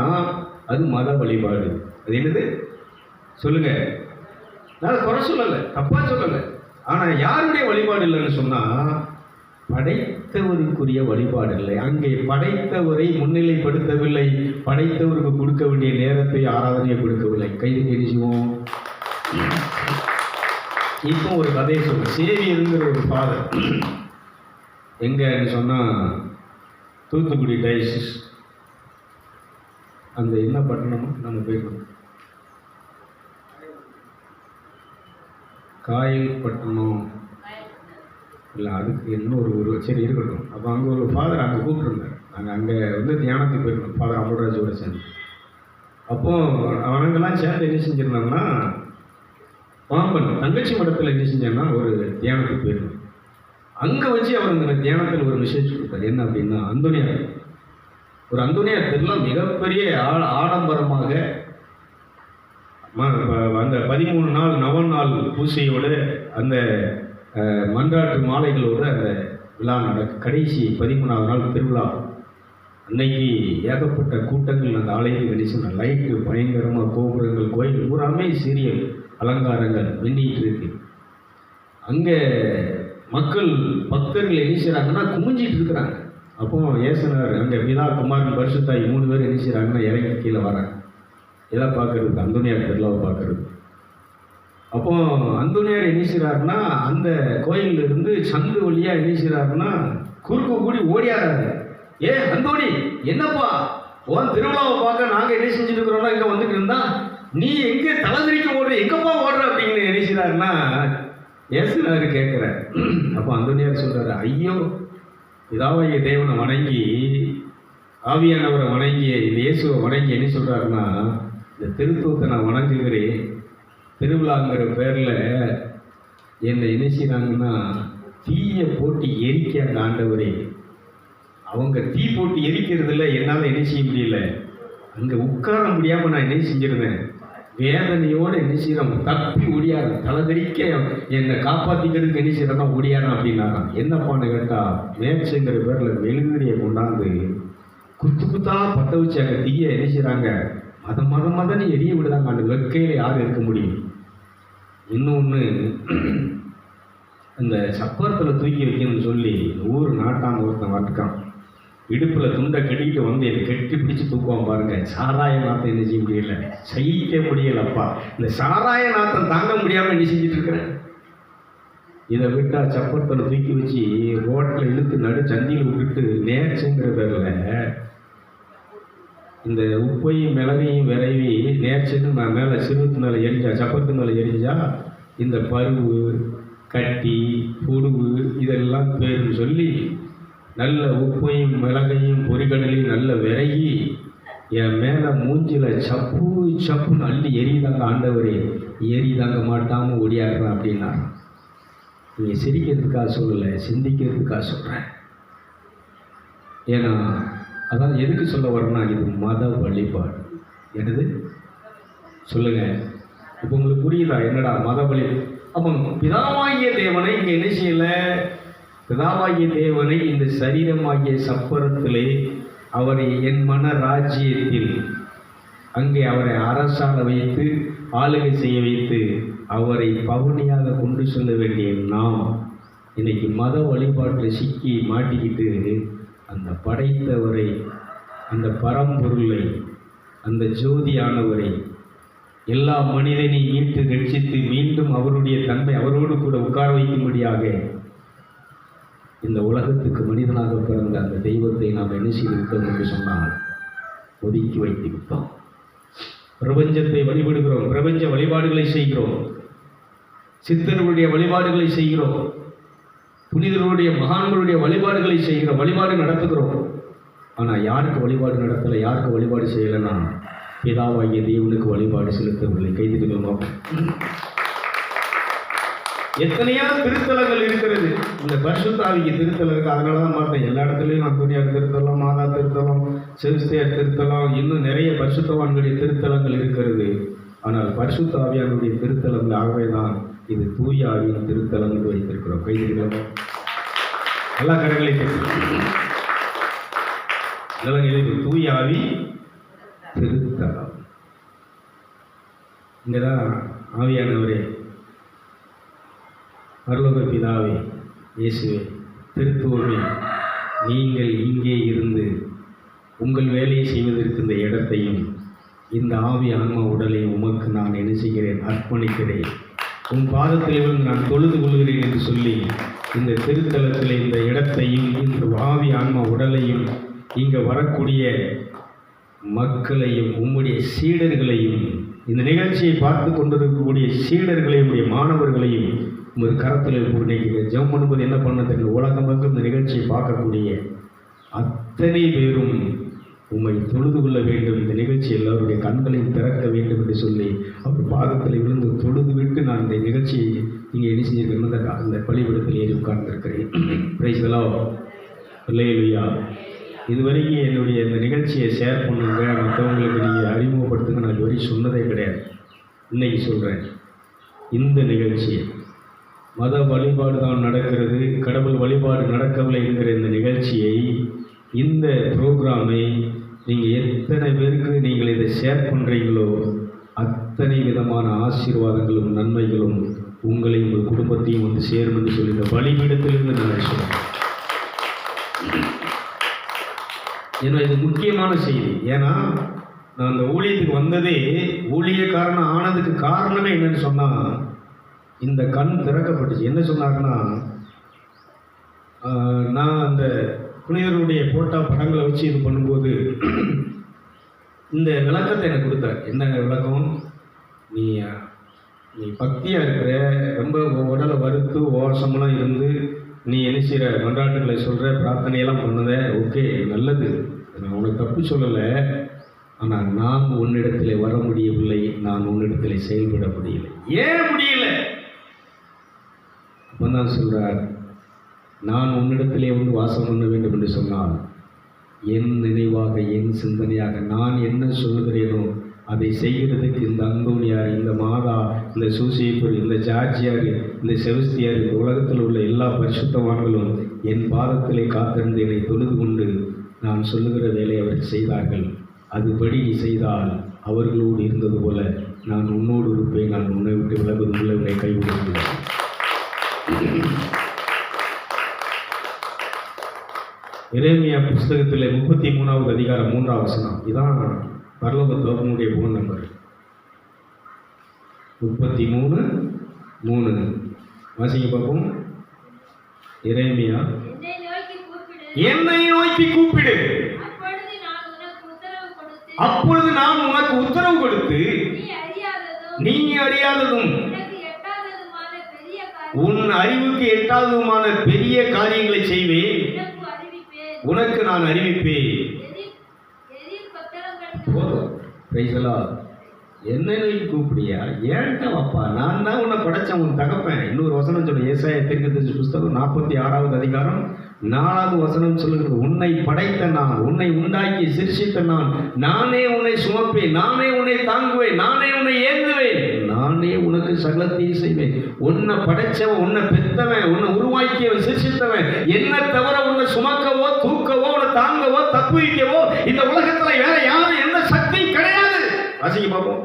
அது மத வழிபாடு. அது என்னது சொல்லுங்க. நான் குறை சொல்லலை, தப்பா சொல்லலை. ஆனால் யாருடைய வழிபாடு இல்லைன்னு சொன்னால் படைத்தவருக்குரிய வழிபாடு இல்லை. அங்கே படைத்தவரை முன்னிலைப்படுத்தவில்லை, படைத்தவருக்கு கொடுக்க வேண்டிய நேரத்தை ஆராதனையை கொடுக்கவில்லை. கைது தெரிஞ்சுவோம். இப்போ ஒரு கதையை சொல்ல, சேவியருங்கிற ஒரு ஃபாதர் எங்கன்னு சொன்னால் தூத்துக்குடி டயசிஸ், அந்த என்ன பட்டணமோ நம்ம போயிருக்கோம், காயல் பட்டணம் இல்லை, அதுக்கு இன்னொரு சரி இருக்கட்டும். அப்போ அங்கே ஒரு ஃபாதர் அங்கே கூப்பிட்டுருந்தார். நாங்கள் அங்கே தியானத்துக்கு போயிருந்தோம், ஃபாதர் அமல்ராஜோட சேர்ந்து. அப்போது அவனுங்கெல்லாம் சேர்ந்து என்ன செஞ்சுருந்தாங்கன்னா, பாம்பன் தங்கச்சி மடத்தில் என்ன செஞ்சாங்கன்னா ஒரு தியானத்துக்கு போயிருந்தோம். அங்கே வச்சு அவர் அந்த தியானத்தில் ஒரு மெசேஜ் கொடுத்தார். என்ன அப்படின்னா, ஒரு அந்தோனியார் தெருலாம் மிகப்பெரிய ஆடம்பரமாக அந்த 13 நாள் நவநாள் பூசையோடு அந்த மன்றாட்டு மாலைகளோடு அந்த விழா நடக்கும். கடைசி 13ஆவது நாள் திருவிழா அன்னைக்கு ஏகப்பட்ட கூட்டங்கள் அந்த ஆலயத்தில் கணிசன லைட்டு பயங்கரமாக, கோபுரங்கள், கோயில் பூராமே சீரியல் அலங்காரங்கள் மின்னிட்டு இருக்கு. அங்கே மக்கள் பக்தர்கள் என்ன செய்கிறாங்கன்னா குமிஞ்சிட்டு இருக்கிறாங்க. அப்போ ஏசுனார் அங்கே பிதா குமாரன் பரிசுத்தாய் 3 பேர் என்ன செய்கிறாங்கன்னா இறங்கி கீழே வராங்க. எதை பார்க்கறது? அந்தோனியார் திருவிழாவை பார்க்கறது. அப்போ அந்தோனியார் என்ன செய்கிறாருன்னா அந்த கோயிலிருந்து சந்து வழியாக என்ன செய்கிறாருன்னா குறுக்கு கூடி ஓடியாராரு. அந்தோணி, என்னப்பா உன் திருவிழாவை பார்க்க நாங்கள் என்ன செஞ்சுட்டு இருக்கிறோம்னா இங்கே வந்துட்டு இருந்தா நீ எங்கே தலைதிரிக்க ஓடுற, எங்கப்பா ஓடுற அப்படின்னு என்ன செய்கிறாருன்னா ஏசுனாரு கேட்குற. அப்போ அந்தோனியார் சொல்கிறாரு, ஐயோ பிதாவாகிய தேவனை வணங்கி ஆவியானவரை வணங்கி இந்த இயேசுவை வணங்கி என்ன சொல்கிறாருன்னா, இந்த திருத்துவத்தை நான் வணங்குகிறேன், திருவிழாங்கிற பேரில் என்னை என்ன செய்கிறாங்கன்னா தீயை போட்டு எரிக்க அந்த ஆண்டவரே, அவங்க தீ போட்டு எரிக்கிறதுல என்னால் என்ன செய்ய முடியல, அங்கே உட்கார முடியாமல் நான் என்ன செஞ்சிருந்தேன், வேதனையோடு என்ன செய்கிறோம் தப்பி ஓடியாரன், தலைதறிக்க என்னை காப்பாற்றிக்கிறதுக்கு என்ன செய்கிறோன்னா ஓடியாரன் அப்படின்னாரான். என்னப்பான்னு கேட்டால் மேட்சுங்கிற பேரில் மெழுகுதிரியை கொண்டாந்து குத்து குத்தா பற்ற வச்சு அங்கே தீயை என்ன செய்கிறாங்க மதன்னு எரிய விடுதாங்க. அந்த வெக்கையில் யார் இருக்க முடியும்? இன்னொன்று, அந்த சப்பரத்தில் தூக்கி வைக்கணும்னு சொல்லி ஊர் நாட்டாங்க ஒருத்தன் வட்டுக்கான், இடுப்பில் துண்டை கட்டிக்கிட்டு வந்து என்னை கெட்டி பிடிச்சி தூக்குவான் பாருங்க. சாராய நாத்தம் என்ன செய்ய முடியல, செய்ய முடியலப்பா. இந்த சாராய நாத்தம் தாங்க முடியாமல் என்ன செஞ்சுட்டு இருக்கிறேன். இதை விட்டால் சப்பரத்தில் தூக்கி வச்சு ரோட்டில் இழுத்து நடு சந்தியில் விட்டுட்டு நேர்ச்சுங்கிற பேரில் இந்த உப்பையும் மிளகையும் விரைவி நேர்ச்சுன்னு நான் மேலே சிறுவத்து மேலே எரிஞ்சா, சப்பரத்து மேலே எரிஞ்சா இந்த பருவு கட்டி புடுவு இதெல்லாம் பேருன்னு சொல்லி நல்ல உப்பையும் மிளகையும் பொறிகடலையும் நல்ல விரைகி என் மேலே மூஞ்சில் சப்புன்னு அள்ளி எரிதாங்க. ஆண்டவரே எரிதாங்க மாட்டாமல் ஓடியாடுறான் அப்படின்னா. நீங்கள் சிரிக்கிறதுக்காக சொல்லலை, சிந்திக்கிறதுக்காக சொல்கிறேன். ஏன்னா அதான் எதுக்கு சொல்ல வரேன்னா, இது மத வழிபாடு. என்னது சொல்லுங்கள், இப்போ உங்களுக்கு புரியுதா என்னடா மத வழி? அப்போ பிதாவாகிய தேவனை இங்கே என்ன செய்யலை, பிதாவாகிய தேவனை இந்த சரீரமாகிய சப்பரத்திலே அவரை என் மன ராஜ்யத்தில் அங்கே அவரை அரசாண வைத்து ஆளுகை செய்ய வைத்து அவரை பவனியாக கொண்டு செல்ல வேண்டிய நாம் இன்னைக்கு மத வழிபாட்டில் சிக்கி மாட்டிக்கிட்டு அந்த படைத்தவரை, அந்த பரம்பொருளை, அந்த ஜோதியானவரை, எல்லா மனிதனையும் மீட்டு ரட்சித்து மீண்டும் அவருடைய தன்மை அவரோடு கூட உட்கார வைக்கும்படியாக இந்த உலகத்துக்கு மனிதனாக பிறந்த அந்த தெய்வத்தை நாம் என்ன செய்திருக்கோம் என்று சொன்னால் ஒதுக்கி வைத்து விட்டோம். பிரபஞ்சத்தை வழிபடுகிறோம், பிரபஞ்ச வழிபாடுகளை செய்கிறோம், சித்தர்களுடைய வழிபாடுகளை செய்கிறோம், புனிதர்களுடைய மகான்களுடைய வழிபாடுகளை செய்கிறோம், வழிபாடு நடத்துகிறோம். ஆனால் யாருக்கு வழிபாடு நடத்தலை, யாருக்கு வழிபாடு செய்யலைன்னா பிதாவாகிய தேவனுக்கு வழிபாடு செலுத்தவில்லை. கைதிடுகிறோம். எத்தனையோ திருத்தலங்கள் இருக்கிறது, இந்த பரிசுத்தாவிக்கு திருத்தலம் இருக்குது. அதனால தான் பார்த்தேன் எல்லா இடத்துலையும் அந்தோனியார் திருத்தலம், மாதா திருத்தலம், செல்ஸ்தியார் திருத்தலம், இன்னும் நிறைய பரிசுத்தவான்களுடைய திருத்தலங்கள் இருக்கிறது. ஆனால் பரிசுத்தாவியானுடைய திருத்தலங்கள் ஆகவே தான் இது தூய ஆவியின் திருத்தலம் என்று வைத்திருக்கிறோம். கைதிடுகிறோம். எல்லா கரங்களை நிலநிலை தூய ஆவி திருத்தலம். இங்கே தான் ஆவியானவரே, பரலோக பிதாவே, இயேசுவே, திருத்துவமே, நீங்கள் இங்கே இருந்து உங்கள் வேலையை செய்வதற்கு இந்த இடத்தையும் இந்த ஆவி ஆன்மா உடலை உமக்கு நான் என்ன செய்கிறேன், அர்ப்பணிக்கிறேன். உன் பாதத்தில் விழுந்து நான் தொழுது கொள்கிறேன் என்று சொல்லி இந்த திருத்தலத்தில் இந்த இடத்தையும் இந்த ஆவி ஆன்மா உடலையும் இங்கே வரக்கூடிய மக்களையும் உம்முடைய சீடர்களையும் இந்த நிகழ்ச்சியை பார்த்து கொண்டிருக்கக்கூடிய சீடர்களையும் உடைய மாணவர்களையும் உங்கள் கரத்தில் நினைக்கிறேன். ஜெபம் பண்ணும்போது என்ன பண்ண தெரியும், உலகம் மக்கள் இந்த நிகழ்ச்சியை பார்க்கக்கூடிய அத்தனை பேரும் உம்மை தொழுது கொள்ள வேண்டும், இந்த நிகழ்ச்சி எல்லோருடைய கண்களையும் திறக்க வேண்டும் என்று சொல்லி அவர் பாதத்தில் விழுந்து தொழுது விட்டு நான் இந்த நிகழ்ச்சியை இங்கே என்ன செஞ்சிருக்கேன், அந்த பள்ளிக்கூடத்தில் ஏறி உட்கார்ந்துருக்கிறேன். Praise the Lord. அல்லேலூயா. இதுவரைக்கும் என்னுடைய இந்த நிகழ்ச்சியை ஷேர் பண்ணுங்க, மற்றவங்களுக்கு நீங்கள் அறிமுகப்படுத்துங்க, நான் இதுவரை சொன்னதே கிடையாது. இன்றைக்கி சொல்கிறேன், இந்த நிகழ்ச்சியை மத வழிபாடு தான் நடக்கிறது, கடவுள் வழிபாடு நடக்கவில்லை என்கிற இந்த நிகழ்ச்சியை, இந்த ப்ரோக்ராமை நீங்கள் எத்தனை பேருக்கு நீங்கள் இதை ஷேர் பண்ணுறீங்களோ அத்தனை விதமான ஆசீர்வாதங்களும் நன்மைகளும் உங்களையும் உங்கள் குடும்பத்தையும் வந்து சேரும் என்று சொல்லி இந்த பலிபீடத்திலிருந்து நான் சொல்றேன். ஏன்னா இது முக்கியமான செய்தி. ஏன்னா நான் அந்த ஊழியத்துக்கு வந்ததே, ஊழியக்காரன் ஆனதுக்கு காரணமே என்னன்னு சொன்னால், இந்த கண் திறக்கப்பட்டுச்சு. என்ன சொன்னாங்கன்னா, நான் அந்த புனிதருடைய போட்டா படங்களை வச்சு இது பண்ணும்போது இந்த விளக்கத்தை எனக்கு கொடுத்தார். என்ன விளக்கம்? நீ பக்தியாக இருக்கிற, ரொம்ப உடலை வறுத்து ஓசமெல்லாம் இருந்து நீ என்ன செய்கிற, மன்றாட்டுகளை சொல்கிற, பிரார்த்தனையெல்லாம் பண்ணுத, ஓகே நல்லது, நான் உனக்கு தப்பு சொல்லலை. ஆனால் நான் உன்னிடத்தில் வர முடியவில்லை, நான் உன்னிடத்தில் செயல்பட முடியலை. ஏன் முடியல? அப்போ தான் சொல்கிறார், நான் உன்னிடத்திலே வந்து வாசம் பண்ண வேண்டும் என்று சொன்னால் என் நினைவாக, என் சிந்தனையாக நான் என்ன சொல்கிறேனோ அதை செய்கிறதுக்கு இந்த அந்தோனியார், இந்த மாதா, இந்த சூசியப்பூர், இந்த ஜார்ஜியார், இந்த செபஸ்தியார், இந்த உலகத்தில் உள்ள எல்லா பரிசுத்தவான்களும் என் பாதத்திலே காத்திருந்து என்னை தொழுது கொண்டு நான் சொல்லுகிற வேலையை அவர்கள் செய்தார்கள். அதுபடி நீ செய்தால் அவர்களோடு இருந்தது போல நான் உன்னோடு இருப்பேன், நான் உன்னை விட்டு விலகுவது உள்ளவரை கைவிடுகிறேன். எரேமியா புஸ்தகத்தில் 33வது அதிகாரம் 3வது வசனம். இதான் பரலோக தோப்பனுடைய போன் நம்பர். 33:3 வாசிங்க பார்ப்போம். எரேமியா, என்னை நோக்கி கூப்பிடு, அப்பொழுது நான் உனக்கு உத்தரவு கொடுத்து நீ அறியாததும் உன் அறிவுக்கு எட்டாததுமான பெரிய காரியங்களை செய்வேன், உனக்கு நான் அறிவிப்பேன். என்ன நோக்கி கூப்பிடியா? ஏன்ட்ட வாப்பா, நான் தான் உன்னை படைச்சேன், உன் தகப்பேன். இன்னொரு வசனம் சொல்ல, ஏசாயா தீர்க்கதரிசி புஸ்தகம் 46வது அதிகாரம் 4வது வசனம் சொல்லுகிறது, உன்னை படைத்த நான், உன்னை உண்டாக்கி சிருஷித்த நான், நானே உன்னை சுமப்பேன், நானே உன்னை தாங்குவேன், நானே உன்னை ஏந்துவேன், நானே உனக்கு சகலத்தையும் செய்வேன். உன்னை படைச்சவன், உன்னை பெத்தவன், உன்னை உருவாக்கியவன், சிருஷித்தவன், என்ன தவிர உன்னை சுமக்கவோ தூக்கவோ உன்னை தாங்கவோ தப்புவிக்கவோ இந்த உலகத்துல வேற யாரும் எந்த சக்தியும் கிடையாது. வாசிக்க பார்ப்போம்.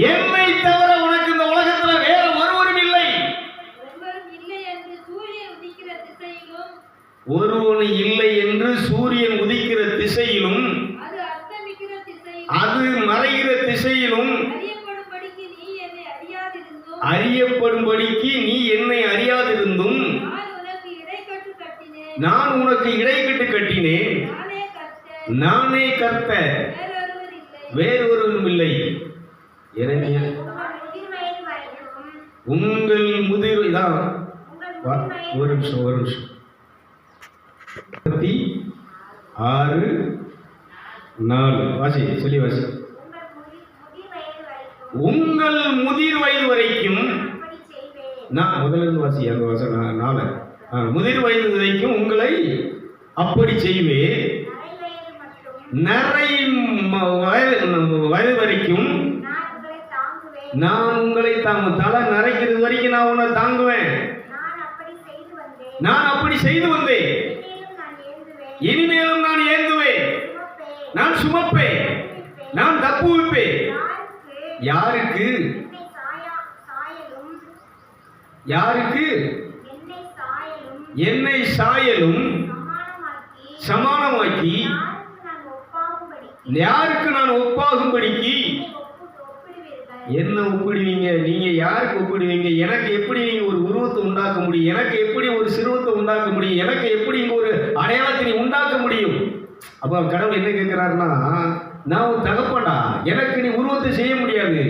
என்னை தவிர உனக்கு இந்த உலகத்துல வேற ஒருவரும் இல்லை. ஒருவன் இல்லை என்று சூரியன் உதிக்கிற திசையிலும் அது மறைகிற திசையிலும் அறியப்படும்படிக்கு நீ என்னை அறியாதிருந்தும் நான் உனக்கு இடைக்கட்டு கட்டினேன், நானே கர்த்தர், வேறொருவரும் இல்லை. எரேமியா, உங்கள் முதிர், இதான் ஒரு நிமிஷம் 6:4 வாசி, சொல்லி வாசி. உங்கள் முதிர் வயது வரைக்கும், நான் முதல்ல இருந்து வாசி, அந்த வசனம் 4. முதிர் வயது வரைக்கும் உங்களை அப்படி செய்வேன், நரை வயது வரைக்கும் நான் உங்களை தலை நரைக்கிறது வரைக்கும் நான் உன்னை தாங்குவேன். நான் அப்படி செய்து வந்தேன், இனிமேலும் நான் ஏந்துவேன், நான் சுமப்பேன், நான் தப்புவிப்பேன். யாருக்கு? யாருக்கு? என்னை சாயலும் சமானமாக்கி யாருக்கு நான் ஒப்பாகும்படிக்கு. என்ன ஒப்பிடுவீங்க? நீங்க யாருக்கு ஒப்பிடுவீங்க? எனக்கு எப்படி நீங்க ஒரு உருவத்தை உண்டாக்க முடியும்? எனக்கு எப்படி ஒரு சிறுவத்தை உண்டாக்க முடியும்? எனக்கு எப்படி இங்க ஒரு அடையாளத்தை நீ உண்டாக்க முடியும்? அப்ப கடவுள் என்ன கேட்கிறாருன்னா, நான் ஒரு தகப்படா, எனக்கு நீ உருவத்தை செய்ய முடியாது.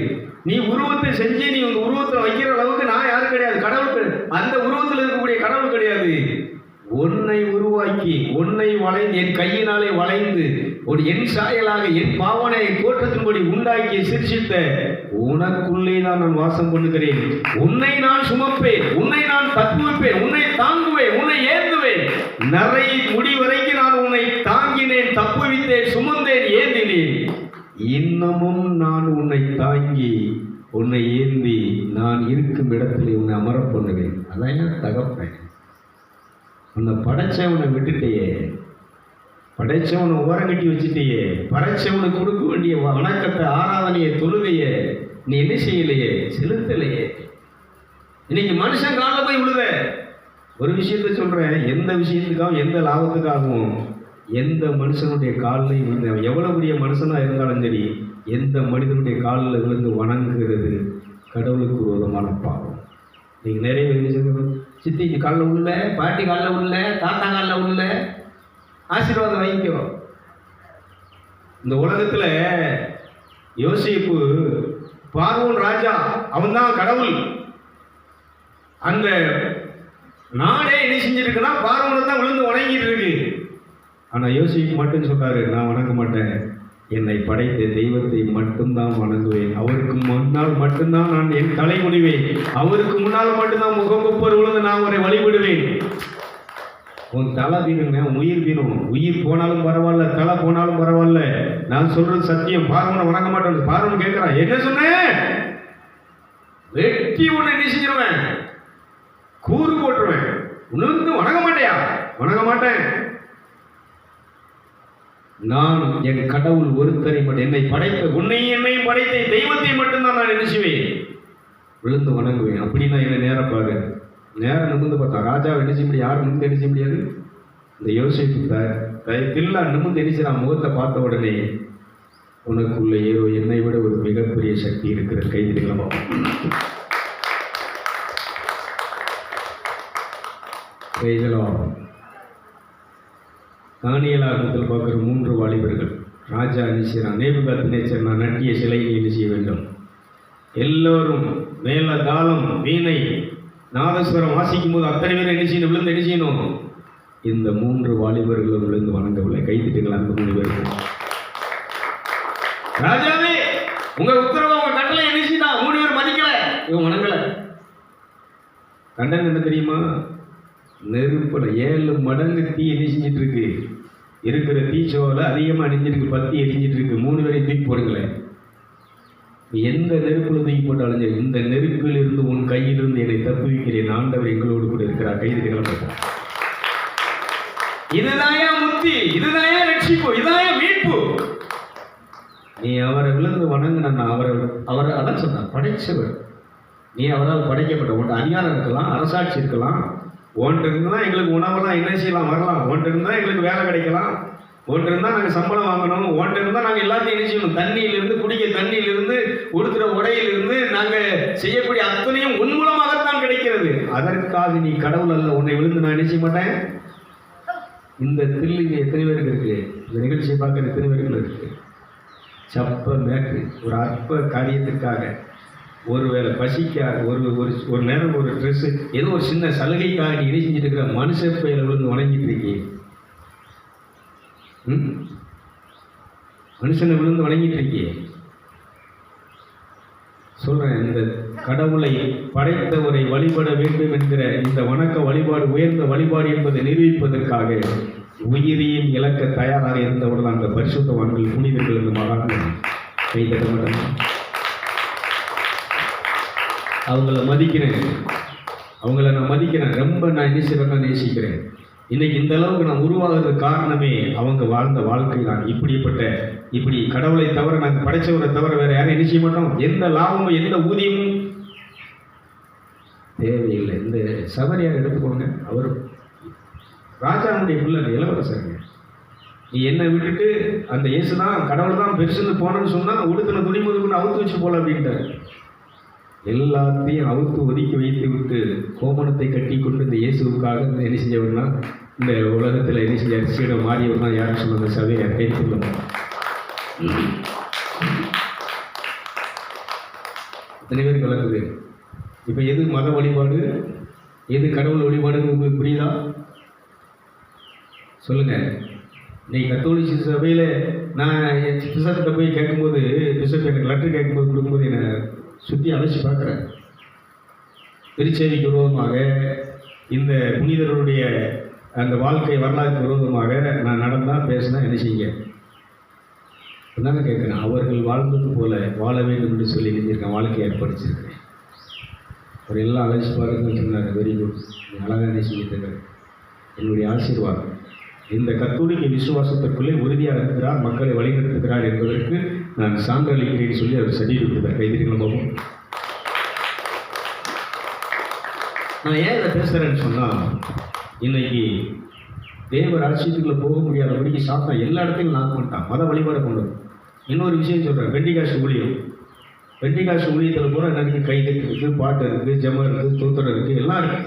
நீ உருவத்தை செஞ்சு நீ உங்க உருவத்தில் வைக்கிற அளவுக்கு நான் யாரும் கிடையாது. கடவுள் அந்த உருவத்தில் இருக்கக்கூடிய கடவுள் கிடையாது. உன்னை உருவாக்கி, உன்னை வளைந்து, என் கையினாலே வளைந்து, ஒரு என் சாயலாக என் பாவனை தோற்றத்தின்படி உண்டாக்கி சிரிச்சித்த உனக்குள்ளே தான் நான் வாசம் பண்ணுகிறேன். உன்னை நான் சுமப்பேன், உன்னை நான் தப்புவிப்பேன், உன்னை தாங்குவேன், உன்னை ஏந்துவேன். நரை முடி வரைக்கும் நான் உன்னை தாங்கினேன், தப்புவித்தேன், சுமந்தேன், ஏந்தினேன். இன்னமும் நான் உன்னை தாங்கி உன்னை ஏந்தி நான் இருக்கும் இடத்துல உன்னை அமர பண்ணுவேன். அதான் தகப்பேன். உன்னை படைச்சவனை விட்டுட்டையே, படைச்சவனை ஓரம் கட்டி வச்சுட்டியே, படைச்சவனுக்கு கொடுக்க வேண்டிய வணக்கத்தை, ஆராதனையை, தொழுகையை நீ என்ன செய்யலையே, செலுத்தலையே. இன்னைக்கு மனுஷன் காலில் போய் விழுத. ஒரு விஷயத்த சொல்கிறேன், எந்த விஷயத்துக்காகவும் எந்த லாபத்துக்காகவும் எந்த மனுஷனுடைய காலில் விழுந்த, எவ்வளோ பெரிய மனுஷனாக இருந்தாலும் சரி, எந்த மனிதனுடைய காலில் விழுந்து வணங்குகிறது கடவுளுக்கு விரோதமான பாவம். நீங்கள் நிறைய பேர் சித்திக்கு காலில் உள்ள, பாட்டி காலில் உள்ள, தாத்தா காலில் உள்ள ஆசீர்வாதம் வாங்கிக்கிறோம். இந்த உலகத்தில் யோசேப்பு பார்வோன் ராஜா, அவன்தான் கடவுள். அந்த நாடே என்ன செஞ்சிருக்குன்னா பார்வோனை தான் விழுந்து வணங்கிட்டு இருக்கு. ஆனால் யோசேப்பு மட்டும் சொல்றாரு, நான் வணங்க மாட்டேன், என்னை படைத்த தெய்வத்தை மட்டும்தான் வணங்குவேன், அவருக்கு முன்னால் மட்டும்தான் நான் என் தலை குனிவேன், அவருக்கு முன்னால் மட்டும்தான் முகங்குப்பர் விழுந்து நான் அவரை வழிபடுவேன். உன் தலை தீருங்க, உயிர் தீரும். உயிர் போனாலும் பரவாயில்ல, தலை போனாலும் பரவாயில்ல, நான் சொல்றது சத்தியம். பார்வனை வணங்க மாட்டேன். பார்வன் கேட்கிறான், என்ன சொன்னேன்? வெட்டி உன்னை என்ன செஞ்சிருவேன், கூறு போட்டுருவேன். உனக்கு வணங்க மாட்டேயா? வணங்க மாட்டேன். நான் என் கடவுள் ஒருத்தரை மட்டும், என்னை படைத்த உன்னையும் என்னையும் படைத்த தெய்வத்தை மட்டும்தான் நான் என்ன செய்வேன், விழுந்து வணங்குவேன். அப்படின்னா என்ன நேரம் பாரு. நேரம் நிமிந்து பார்த்தா ராஜாவை என்ன செய்ய முடியாது, யாரும் நிமிந்து என்ன செய்ய முடியாது. இந்த யோசிப்பு தில்லா நிமிந்து எரிச்சிடான். முகத்தை பார்த்த உடனே உனக்குள்ள ஏதோ என்னை விட ஒரு மிகப்பெரிய சக்தி இருக்கிற கைதிகளமா. தானியேலாகமத்தில் பார்க்குற 3 வாலிபர்கள் ராஜா நினைச்சான், நேபுகாத்நேச்சர் நான் நட்டிய சிலையை என்ன செய்ய வேண்டும். எல்லோரும் மேல தாளம், வீணை, நாதஸ்வரம் வாசிக்கும் போது அத்தனை பேரும் என்ன செய்யணும், விழுந்து என்ன செய்யணும். இந்த 3 வாலிபர்களும் விழுந்து வணங்கவில்லை. கைதிட்டுங்களா அந்த 3 பேர்கள். ராஜாவே உங்க உத்தரவு, உங்க கட்டளை என்ன செய்யா, 3 பேர் மதிக்கல, இவன் வணங்கல. கண்டன என்ன தெரியுமா? நெருப்புல 7 மடங்கு தீ என்ன செஞ்சிட்டு இருக்கு. இருக்கிற தீச்சோல அதிகமாக அணிஞ்சிருக்கு, பத்தி எரிஞ்சிட்டு இருக்கு. 3 பேரையும் தூக்கி போடுங்களேன். எந்த நெருப்புல தூக்கி போட்டாலும் சரி, இந்த நெருப்பில் இருந்து உன் கையிலிருந்து என்னை தப்புவிக்கிறேன், ஆண்டவர் எங்களோடு கூட இருக்கிறார். கைது கிளம்ப. இதுதாயா முத்தி, இதுதாயா ரட்சிப்பு, இதுதாயா மீட்பு. நீ அவரை விழுந்து வணங்கினா அவரை அதான் சொன்னார், படைச்சவர். நீ அவரால் படைக்கப்பட்ட, உன்ட்டு அதிகாரம் இருக்கலாம், அரசாட்சி இருக்கலாம், ஒன்று இருந்தால் எங்களுக்கு உணவெல்லாம் என்ன செய்யலாம் வரலாம், ஒன்று இருந்தால் எங்களுக்கு வேலை கிடைக்கலாம், ஒன்று இருந்தால் நாங்கள் சம்பளம் வாங்கணும், ஒன்று இருந்தால் நாங்கள் எல்லாத்தையும் என்ன செய்யணும். தண்ணியிலிருந்து, குடிக்க தண்ணியிலிருந்து, உடுத்துற உடையிலிருந்து நாங்கள் செய்யக்கூடிய அத்தனையும் உன் மூலமாகத்தான் கிடைக்கிறது. அதற்காக நீ கடவுள் அல்ல. உன்னை விழுந்து நான் என்ன செய்ய மாட்டேன். இந்த தில்லுங்க எத்தனை பேருக்கு இருக்கு, இந்த நிகழ்ச்சியை பார்க்குற எத்தனை பேருக்கு இருக்கு. சப்ப மேற்கு ஒரு அற்ப காரியத்திற்காக, ஒருவேளை பசிக்காக, ஒரு நேரம் ஒரு ட்ரெஸ்ஸு, ஏதோ ஒரு சின்ன சலுகைக்காக நீ இணை செஞ்சுட்டு இருக்கிற மனுஷ பயில விழுந்து வணங்கிட்டு இருக்கே. மனுஷனை விழுந்து வணங்கிட்டு இருக்கே. சொல்றேன், இந்த கடவுளை படைத்தவரை வழிபட வேண்டும் என்கிற இந்த வணக்க வழிபாடு உயர்ந்த வழிபாடு என்பதை நிரூபிப்பதற்காக உயிரையும் இழக்க தயாராக இருந்தவர்கள் அந்த பரிசுத்தவான்கள், புனிதர்கள், இந்த மகான்கள். கை தட்ட மாட்டாங்க. அவங்கள மதிக்கிறேன், அவங்கள நான் மதிக்கிறேன், ரொம்ப நான் நேசிக்கிறேன், நேசிக்கிறேன். இன்னைக்கு இந்த அளவுக்கு நான் உருவாகிறதுக்கு காரணமே அவங்க வாழ்ந்த வாழ்க்கை தான். இப்படி கடவுளை தவிர, நாங்கள் படைச்சவரை தவிர வேற யாரும் நிச்சய மாட்டோம். எந்த லாபமும் எந்த ஊதியமும் தேவையில்லை. இந்த சபரியார் எடுத்துக்கோங்க, அவர் ராஜாவுடைய பிள்ளை, இளவரசருங்க. நீ என்னை விட்டுட்டு அந்த இயேசு தான் கடவுள் தான் பெருசுன்னு போனேன்னு சொன்னால் உடுத்தின துணி முதுகுன்னு அவுத்து வச்சு போல அப்படின்ட்டார். எல்லாத்தையும் அவுத்து ஒதுக்கி வைத்து விட்டு கோமணத்தை கட்டி கொண்டு இந்த இயேசுக்காக என்ன செஞ்சவர்னா, இந்த உலகத்தில் என்ன செஞ்ச அரிசியோட மாறியவர் தான் யாரும் சொன்ன சபையை கைத்துள்ளோம். இத்தனை பேர் கலக்குது. இப்போ எது மத வழிபாடு, எது கடவுள் வழிபாடுன்னு உங்களுக்கு புரியுதா? சொல்லுங்கள். இன்னைக்கு கத்தோலிக்க சபையில் நான் என் பிஷப்கிட்ட போய் கேட்கும்போது, பிஷப் எனக்கு லெட்டர் கேட்கும்போது கொடுக்கும்போது என்னை சுற்றி அழைச்சி பார்க்குறேன். திருச்சேரிக்கு விரோதமாக, இந்த புனிதர்களுடைய அந்த வாழ்க்கை வரலாற்றுக்கு விரோதமாக நான் நடந்தால் பேசினா என்ன செய்யுங்க என்னங்க கேட்குறேன். அவர்கள் வாழ்ந்தது போல வாழ வேண்டும் என்று சொல்லி நினைச்சிருக்கேன், வாழ்க்கையை ஏற்படுத்தியிருக்கிறேன். அவர் எல்லாம் அழைச்சி பாருங்கன்னு சொன்னார். வெரி குட், அழகாக நினைச்சிக்கிட்டு என்னுடைய ஆசீர்வாதம். இந்த கத்தோலிக்க விசுவாசத்திற்குள்ளே உறுதியாக இருக்கிறார், மக்களை வழிநடத்துகிறார் என்பதற்கு நான் சான்றளிக்கிறேன் சொல்லி அவர் சர்டிஃபிகேட் கொடுத்தார். கைதிகளும் நான் ஏன் இதை பேசுகிறேன்னு சொன்னால், இன்னைக்கு தேவ ராட்சியத்துக்குள்ளே போக முடியாதபடிக்கு சாத்தான் எல்லா இடத்துலையும் நான் பண்ணிட்டான், மத வழிபாடு கொண்டு வரும். இன்னொரு விஷயம் சொல்கிறேன், பெண்டிகாசு ஊழியம். பெண்டிகாசு ஊழியத்தில் பூரா என்ன இருக்குது? கை தட்டு இருக்குது, பாட்டு இருக்குது, ஜெபம் இருக்குது, தோத்திரம் இருக்குது, எல்லாம் இருக்குது.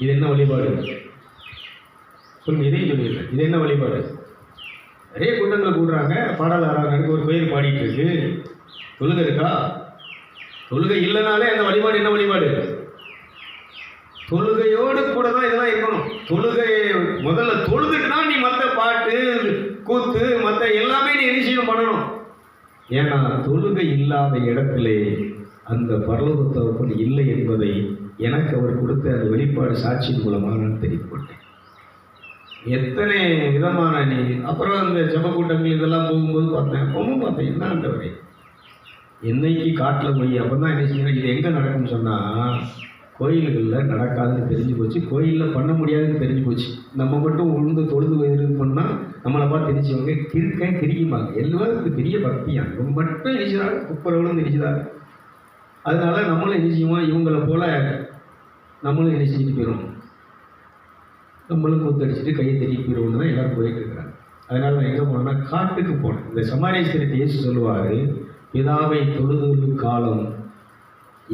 இது என்ன வழிபாடு சொல்லுங்கள்? இதையும் சொல்லிடுறேன், இது என்ன வழிபாடு? நிறைய கூட்டங்களை கூடுறாங்க, பாடல் ஆறாங்க, ஒரு கோயில் பாடிட்டு இருக்கு. தொழுகை இருக்கா? தொழுகை இல்லைனாலே அந்த வழிபாடு என்ன வழிபாடு? தொழுகையோடு கூட தான் இதெல்லாம் இருக்கணும். தொழுகையை முதல்ல தொழுதுட்டு தான் நீ மற்ற பாட்டு கூத்து மற்ற எல்லாமே நீ நிச்சயம் பண்ணணும். ஏன்னா தொழுகை இல்லாத இடத்திலே அந்த பரலோக தகப்பன் இல்லை என்பதை எனக்கு அவர் கொடுத்த அந்த வெளிப்பாடு சாட்சியின் மூலமாக நான் தெரிந்து கொண்டேன். எத்தனை விதமான நீ அப்புறம் அந்த ஜப கூட்டங்கள் இதெல்லாம் போகும்போது பார்த்தேன் என்ன ஆண்டவரே, என்னைக்கு காட்டில் போய் அப்போ தான் என்ன செய்யணும், இது எங்கே நடக்கும்னு சொன்னால் கோயில்களில் நடக்காதுன்னு தெரிஞ்சு போச்சு, கோயிலில் பண்ண முடியாதுன்னு தெரிஞ்சு போச்சு. நம்ம மட்டும் உழுந்து தொழுது இது பண்ணால் நம்மளை பார்த்து தெரிஞ்சவங்க கிரிக்குமாங்க. எல்லாருக்கும் பெரிய பக்தியாங்க, இவங்க மட்டும் இனிச்சுதாங்க, குப்பரவளும் இனிச்சுதாங்க. அதனால நம்மளும் என்ன செய்வோம், இவங்களை போல் நம்மளும் என்ன செஞ்சுட்டு போயிடும், நம்மளும் கூத்தடிச்சுட்டு கையை தெரிய போயிடுவோம்னு தான் எல்லோரும் போயிட்டு இருக்கிறாங்க. அதனால் நான் எங்கே போனேன்னா காட்டுக்கு போனேன். இந்த சமாரியஸ்தரிட்ட இயேசு சொல்லுவார், பிதாவை தொழுதுகளுக்கு காலம்,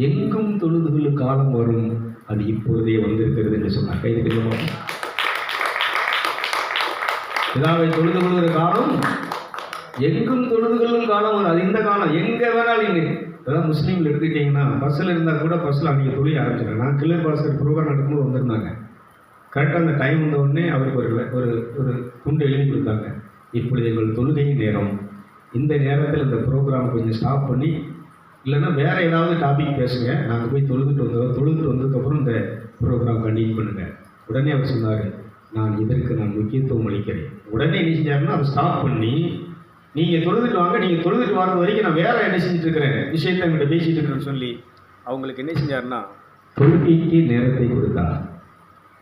எங்கும் தொழுதுகளுக்கு காலம் வரும், அது இப்பொழுதே வந்திருக்கிறது என்று சொன்னார். கைது கொள்ளுமா? பிதாவை தொழுது கொள்கிற காலம், எங்கும் தொழுதுகளும் காலம் வரும், அது இந்த காலம் எங்கே வேணாலும் இங்கே. அதாவது முஸ்லீமில் எடுத்துக்கிட்டிங்கன்னா பஸ்ஸில் இருந்தால் கூட பஸ்ஸில் அன்றைக்கி தொழில் ஆரம்பிச்சிருக்காங்க. நான் கிளர் பாஸ்கர் ப்ரோக்ராம் நடக்கும்போது வந்திருந்தாங்க. கரெக்டாக அந்த டைம் வந்த உடனே அவருக்கு ஒரு ஒரு துண்டு எழுதி கொடுத்தாங்க, இப்பொழுது எங்கள் தொழுகையின் நேரம், இந்த நேரத்தில் இந்த ப்ரோக்ராம் கொஞ்சம் ஸ்டாப் பண்ணி இல்லைன்னா வேறு ஏதாவது டாபிக் பேசுங்க, நாங்கள் போய் தொழுதுட்டு வந்ததுக்கப்புறம் இந்த ப்ரோக்ராம் கண்டினியூ பண்ணுங்கள். உடனே அவர் சொன்னார், நான் முக்கியத்துவம் அளிக்கிறேன். உடனே என்ன செஞ்சாருன்னா அவர் ஸ்டாப் பண்ணி, நீங்கள் தொழுதுட்டு வாங்க, நீங்கள் தொழுதுட்டு வர்றது வரைக்கும் நான் வேறு என்ன செஞ்சுட்ருக்கிறேன் விஷயத்தை எங்கிட்ட பேசிகிட்டு இருக்கிறேன்னு சொல்லி அவங்களுக்கு என்ன செஞ்சாருன்னா தொழுகைக்கு நேரத்தை கொடுத்தா.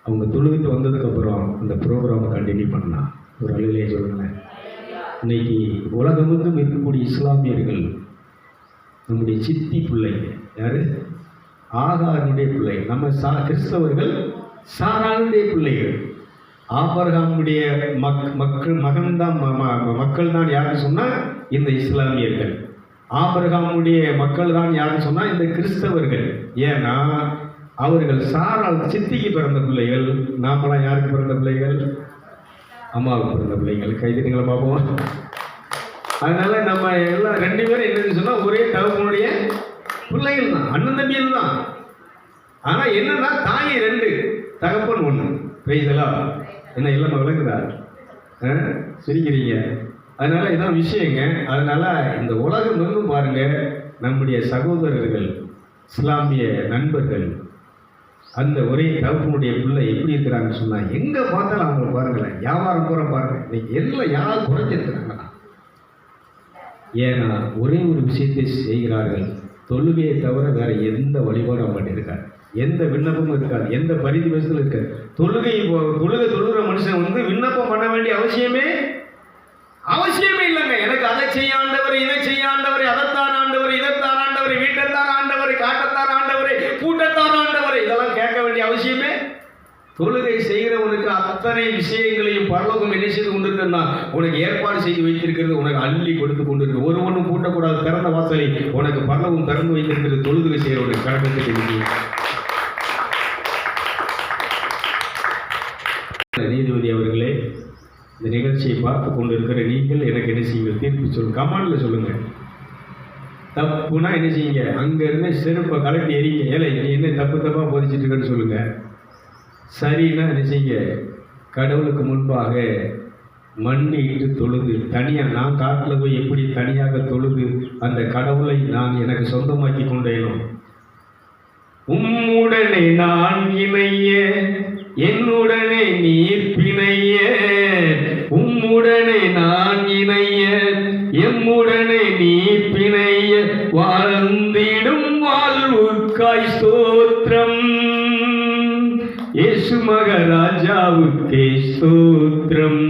அவங்க தொழுதுட்டு வந்ததுக்கப்புறம் இந்த ப்ரோக்ராமை கண்டினியூ பண்ணலாம். ஒரு அழுகையை சொல்லுங்களேன். இன்னைக்கு உலகமெங்கும் இருக்கக்கூடிய இஸ்லாமியர்கள் நம்முடைய சித்தி பிள்ளைங்க, யார்? ஆகாருடைய பிள்ளை. நம்ம கிறிஸ்தவர்கள் சாராளுடைய பிள்ளைகள். ஆபிரகாமுடைய மக்கள் தான் யாருன்னு சொன்னால் இந்த இஸ்லாமியர்கள். ஆபிரகாமுடைய மக்கள் தான் யாருன்னு சொன்னால் இந்த கிறிஸ்தவர்கள். ஏன்னா அவர்கள் சாரால் சித்திக்கு பிறந்த பிள்ளைகள், நாமெல்லாம் யாருக்கு பிறந்த பிள்ளைகள்? அம்மாவுக்கு பிறந்த பிள்ளைகள். கைதிகளை பார்ப்போம். அதனால நம்ம எல்லாம் ரெண்டு பேரும் என்னன்னு சொன்னால் ஒரே தகப்பனுடைய பிள்ளைகள் தான், அண்ணன் தம்பியில் தான். ஆனால் என்னன்னா தாய் ரெண்டு, தகப்பன் ஒன்று. பிரைஸெல்லாம் என்ன இல்லாமல் விளங்குதா? சிரிக்கிறீங்க. அதனால இதான் விஷயங்க. அதனால இந்த உலகம் எங்கும் பாருங்க, நம்முடைய சகோதரர்கள் இஸ்லாமிய நண்பர்கள் அந்த ஒரே தகப்பனுடைய பிள்ளை எப்படி இருக்கிறாங்கன்னு சொன்னால் எங்கே பார்த்தாலும் அவங்கள பாருங்களேன், வியாபாரம் பூரா பாருங்கள், இன்னைக்கு எல்லாம் யாரும் குறைஞ்சிருக்கிறாங்களா? ஏன்னா ஒரே ஒரு விஷயத்தை செய்கிறார்கள், தொழுகையை தவிர வேற எந்த வழிபாடும் அவங்கள்ட்ட இருக்காது, எந்த விண்ணப்பமும் இருக்காது, எந்த பரிதிவேசலும் இருக்காது. தொழுகிற மனுஷன் விண்ணப்பம் பண்ண வேண்டிய அவசியமே இல்லைங்க. எனக்கு அதை செய்ய ஆண்டவர், இதை செய்ய ஆண்டவர், அதைத்தான் ஆண்டவர், இதைத்தான் ஆண்டவர், வீட்டைத்தான் ஆண்டவர், காட்டத்தான் ஆண்டவர், கூட்டத்தான் ஆண்டவர், இதெல்லாம் கேட்க வேண்டிய அவசியமே. தொழுகை செய்கிறவனுக்கு அத்தனை விஷயங்களையும் பரலோகம் என்ன செய்து கொண்டிருக்குன்னா உனக்கு ஏற்பாடு செய்து வைத்திருக்கிறது, உனக்கு அள்ளி கொடுத்து கொண்டிருக்கு. ஒருவனும் கூட்டக்கூடாது திறந்த வாசலை உனக்கு பரலோகம் திறந்து வைத்திருக்கிறது. தொழுகை செய்கிறவனுக்கு கடமைக்கு நீதிபதி அவர்களே, இந்த நிகழ்ச்சியை பார்த்து கொண்டு இருக்கிற நீங்கள் எனக்கு என்ன செய்யுங்கள், தீர்ப்பு சொல்லுங்க, கமாண்டில் சொல்லுங்கள். தப்புனா என்ன செய்யுங்க, அங்கேருந்து செருப்பை கலட்டி எறிங்க, ஏழை நீ என்ன தப்பாக போதிச்சுட்டு இருக்கன்னு சொல்லுங்கள். சரின்னா என்ன செய்யுங்க, கடவுளுக்கு முன்பாக மண்ணிட்டு தொழுது தனியாக, நான் காட்டில் போய் எப்படி தனியாக தொழுது அந்த கடவுளை நான் எனக்கு சொந்தமாக்கி கொண்டேனோ, உம்முடனே நான் இணைய என்னுடனே நீர் பிணைய, உம்முடனே நான் இணைய எம்முடனே நீர் பிணைய, வாழ்ந்திடும் வாழ்வுக்காய் ஸ்தோத்திரம். இயேசு மகராஜாவுக்கே ஸ்தோத்திரம்.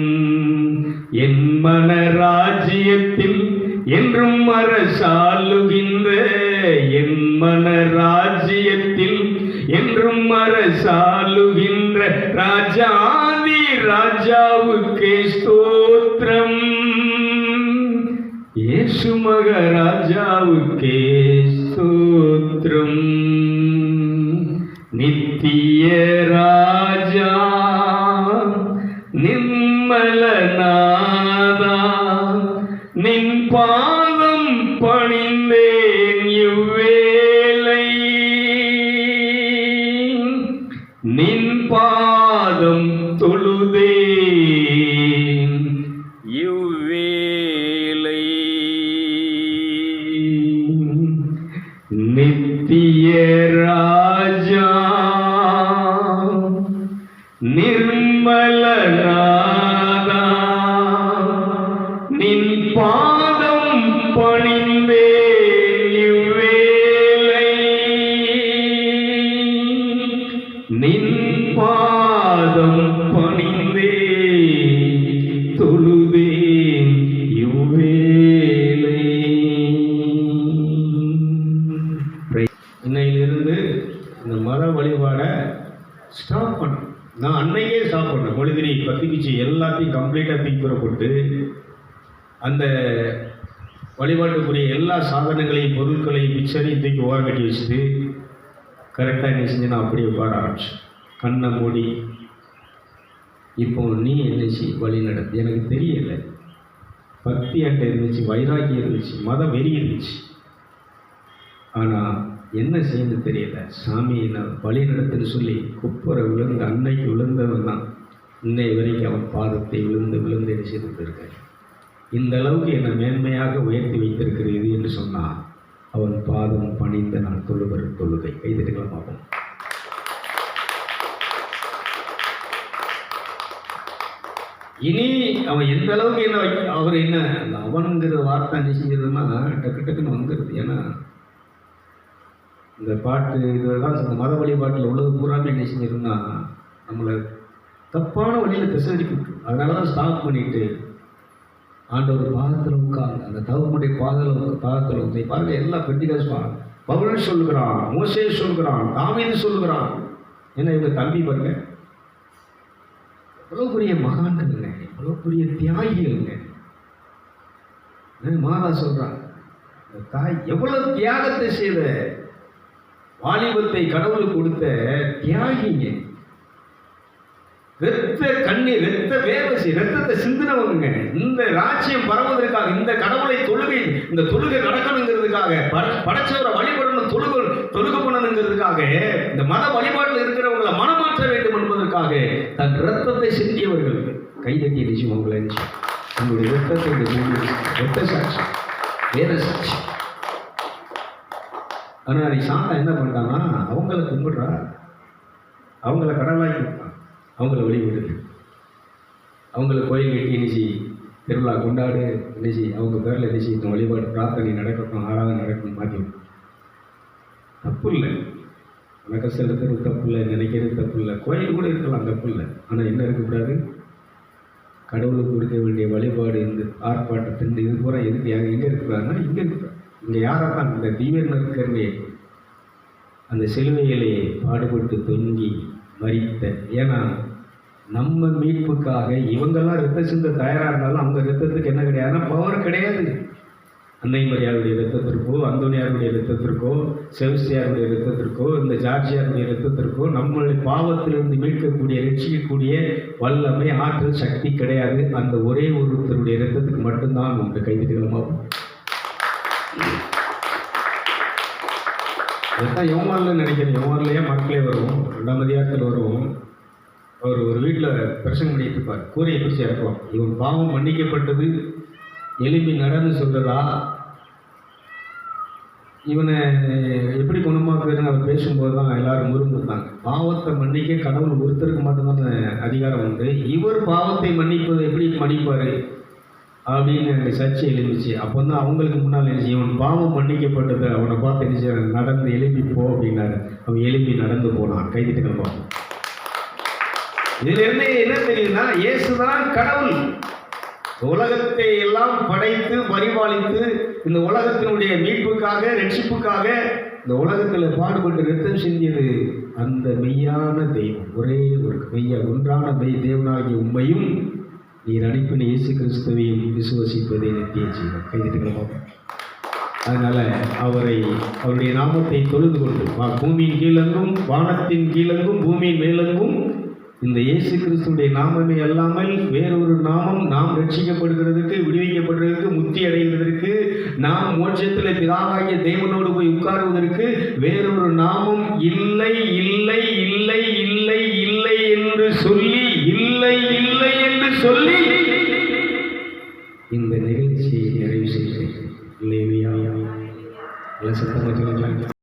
என் மனராஜ்யத்தில் என்றும் அரசாளுகின்ற, என் மனராஜ்யத்தில் என்றும் அரசாளுகின்ற ராஜாதி ராஜாவுக்கே ஸ்தோத்திரம். இயேசு மகராஜாவுக்கே ஸ்தோத்திரம். நித்திய ராஜா நிம்மலநாதா, நின் பாதம் பணிந்தேன் இவ்வேளை, நின் பாதம் தொழுதேன் இவ்வேளை. நித்திய ராஜா நிர்மலநாதா, நின் பாதம் பணிந்தேன் இவ்வேளை, நின் பாதம் பணிந்தேன் தொழுதேன் இவ்வேளை. இன்னையிலிருந்து இந்த மத வழிபாடை ஸ்டாப் பண்ண, நான் அன்னைக்கே ஸ்டாப் பண்ணேன். மொழிதிரி பத்திக்கிச்சு எல்லாத்தையும் கம்ப்ளீட்டாக தீப்புறப்பட்டு அந்த வழிபாட்டுக்குரிய எல்லா சாதனங்களையும் பொருட்களையும் பிக்சரையும் தூக்கி ஓரம் கட்டி வச்சுட்டு கரெக்டாக என்ன செஞ்சு நான் அப்படியே பாட ஆரம்பிச்சேன். கண்ணை மூடி இப்போ நீ என்னச்சு வழி நடத்து. எனக்கு தெரியலை, பக்தி அட்டை இருந்துச்சு, வைராக்கியம் இருந்துச்சு, மத வெறி இருந்துச்சு. ஆனால் என்ன செய்யணும்னு தெரியல. சாமியை நான் வழி நடத்துன்னு சொல்லி குப்புற விழுந்து அன்னைக்கு விழுந்தவன் தான் இன்னை வரைக்கும் அவன் பாதத்தை விழுந்து விழுந்து என்ன செய்துட்டு இருக்கேன். இந்த அளவுக்கு என்னை மேன்மையாக உயர்த்தி வைத்திருக்கிறது என்று சொன்னால் அவன் பாதம் பணிந்த நான் தொழுவர் தொழுகை. கைதட்டுக்கலாம் பார்ப்போம். இனி அவன் எந்த அளவுக்கு என்ன அவர் என்ன அவனுங்கிற வார்த்தை என்ன செஞ்சதுன்னா டக்கு டக்குன்னு வந்துடுது. ஏன்னா இந்த பாட்டு இதெல்லாம் இந்த மத வழிபாட்டில் உள்ளது பூராமே என்ன செஞ்சிருந்தா நம்மளை தப்பான வழியில் திசைக்கு விட்டுரும். அதனால தான் ஸ்டாப் பண்ணிட்டு ஆண்டவர் பாதத்தில் உட்கார்ந்து அந்த தவமுடைய பாதத்தில் வந்து பாருங்க. எல்லா பெண்டிகாசுவான் பவுல் சொல்லுகிறான், மோசே சொல்லுகிறான், தாவீது சொல்லுகிறான். ஏன்னா இவங்க தம்பி பாருங்க, எவ்வளோ பெரிய மகான்கள்ங்க, எவ்வளோ பெரிய தியாகிகள்ங்க. மாதா சொல்றான், இந்த தாய் எவ்வளவு தியாகத்தை செய்த, வாலிபத்தை கடவுளுக்கு கொடுத்த தியாகிங்க. ரத்த கண்ணீர், ரத்த வேவசி, ரத்தத்தை சிந்தினவங்க. இந்த ராஜ்யம் பரவுவதற்காக, இந்த கடவுளை தொழுகை, இந்த தொழுகை நடக்கணுங்கிறதுக்காக, படைச்சவரை வழிபடணும், தொழுகை பண்ணணுங்கிறதுக்காக, இந்த மத வழிபாட்டில் இருக்கிறவங்களை மனமாற்ற வேண்டும் என்பதற்காக தன் ரத்தத்தை சிந்தியவர்கள். கைதட்டி நிச்சயம் அவங்களை உங்களுடைய ரத்தத்தை ரத்த சாட்சி, வேத சாட்சி. ஆனால் நீ சாந்தா என்ன பண்ணிட்டான்னா அவங்கள கும்பிடுறா, அவங்கள கடவுளாகி கொடுத்தான், அவங்கள வழிபடுது, அவங்கள கோயில் கட்டி நினைச்சி திருவிழா கொண்டாடு நினைச்சி அவங்க பேரில் நினைச்சி இந்த வழிபாடு பிரார்த்தனை நடக்கட்டும், ஆராதனை நடக்கணும் மாற்றி. தப்பு இல்லை, வணக்கம் செலுத்துறது தப்பு இல்லை, நினைக்கிறது தப்பு இல்லை, கோயில் கூட இருக்கலாம் தப்பு இல்லை. ஆனால் என்ன இருக்கக்கூடாது, கடவுளுக்கு கொடுக்க வேண்டிய வழிபாடு இந்த ஆர்ப்பாட்டத்தின் இது பூரா எதுக்கு எங்கே இருக்கிறாருன்னா இங்கே இருக்கிறார். இங்கே யாராத்தான் இந்த தீவிரம் இருக்கிறவே அந்த சிலுவையிலே பாடுபட்டு தொங்கி மறித்த. ஏன்னா நம்ம மீட்புக்காக இவங்கெல்லாம் ரத்த சிந்த தயாராக இருந்தாலும் அவங்க ரத்தத்துக்கு என்ன கிடையாதுன்னா பவர் கிடையாது. அன்னை மரியாளுடைய ரத்தத்திற்கோ, அந்தோனியாருடைய ரத்தத்திற்கோ, செபஸ்தியாருடைய ரத்தத்திற்கோ, இந்த ஜார்ஜியாருடைய ரத்தத்திற்கோ நம்மளுடைய பாவத்திலிருந்து மீட்கக்கூடிய, ரட்சிக்கக்கூடிய வல்லமை, ஆற்றல், சக்தி கிடையாது. அந்த ஒரே ஒருத்தருடைய ரத்தத்துக்கு மட்டும்தான் நம்ம கைதிகளமாகும். அதுதான் யோவானில் நினைக்கிறேன். யோவான்லேயே மக்களே வரும், 2ஆம் அதிகாரத்தில் வரும். அவர் ஒரு வீட்டில் பிரசங்கம் பண்ணிட்டு இருப்பார். கூரையை பிடிச்சி இறக்குவோம். இவன் பாவம் மன்னிக்கப்பட்டது எலும்பி நடந்து சொல்கிறதா, இவனை எப்படி குணமாக்குறதுன்னு அவர் பேசும்போது தான் எல்லாரும் முருங்குத்தாங்க. பாவத்தை மன்னிக்க கடவுள் ஒருத்தருக்கு மட்டும்தான் அதிகாரம் உண்டு, இவர் பாவத்தை மன்னிப்பது எப்படி மன்னிப்பார் அப்படின்னு எனக்கு சர்ச்சை எழுந்துச்சு. அப்போ தான் அவங்களுக்கு முன்னால் எழுச்சி, இவன் பாவம் மன்னிக்கப்பட்டது, அவனை பார்த்து எழுச்சி நடந்து எழுப்பி போ அப்படின்னாரு. அவன் எழுப்பி நடந்து போனான். கைதிட்டு பார்ப்போம். இதுல இருந்து என்ன தெரியுதுன்னா, இயேசுதான் கடவுள். உலகத்தை எல்லாம் படைத்து பரிபாலித்து இந்த உலகத்தினுடைய மீட்புக்காக, ரட்சிப்புக்காக இந்த உலகத்தில் பாடுபட்டு ரத்தம் சிந்தியது அந்த மெய்யான தெய்வம். ஒரே ஒரு ஒன்றான தேவனாகிய உண்மையும் நீர் அனுப்பின இயேசு கிறிஸ்துவையும் விசுவசிப்பதை நித்திய ஜீவன். கைதிட்டுங்களா? அதனால அவருடைய நாமத்தை தொழுது கொண்டு பூமியின் கீழெங்கும், வானத்தின் கீழெங்கும், பூமியின் மேலெங்கும் இந்த இயேசு கிறிஸ்துடைய நாமமே அல்லாமல் வேறொரு நாமம் நாம் ரட்சிக்கப்படுகிறதுக்கு, விடுவிக்கப்படுறதுக்கு, முக்தி அடைவதற்கு, நாம் மோட்சத்தில் பிதாவாகிய தேவனோடு போய் உட்காருவதற்கு வேறொரு நாமம் இல்லை இல்லை இல்லை இல்லை இல்லை என்று சொல்லி இந்த நிகழ்ச்சியை நிறைவு செய்கிறேன். இல்லையா? சத்தமாக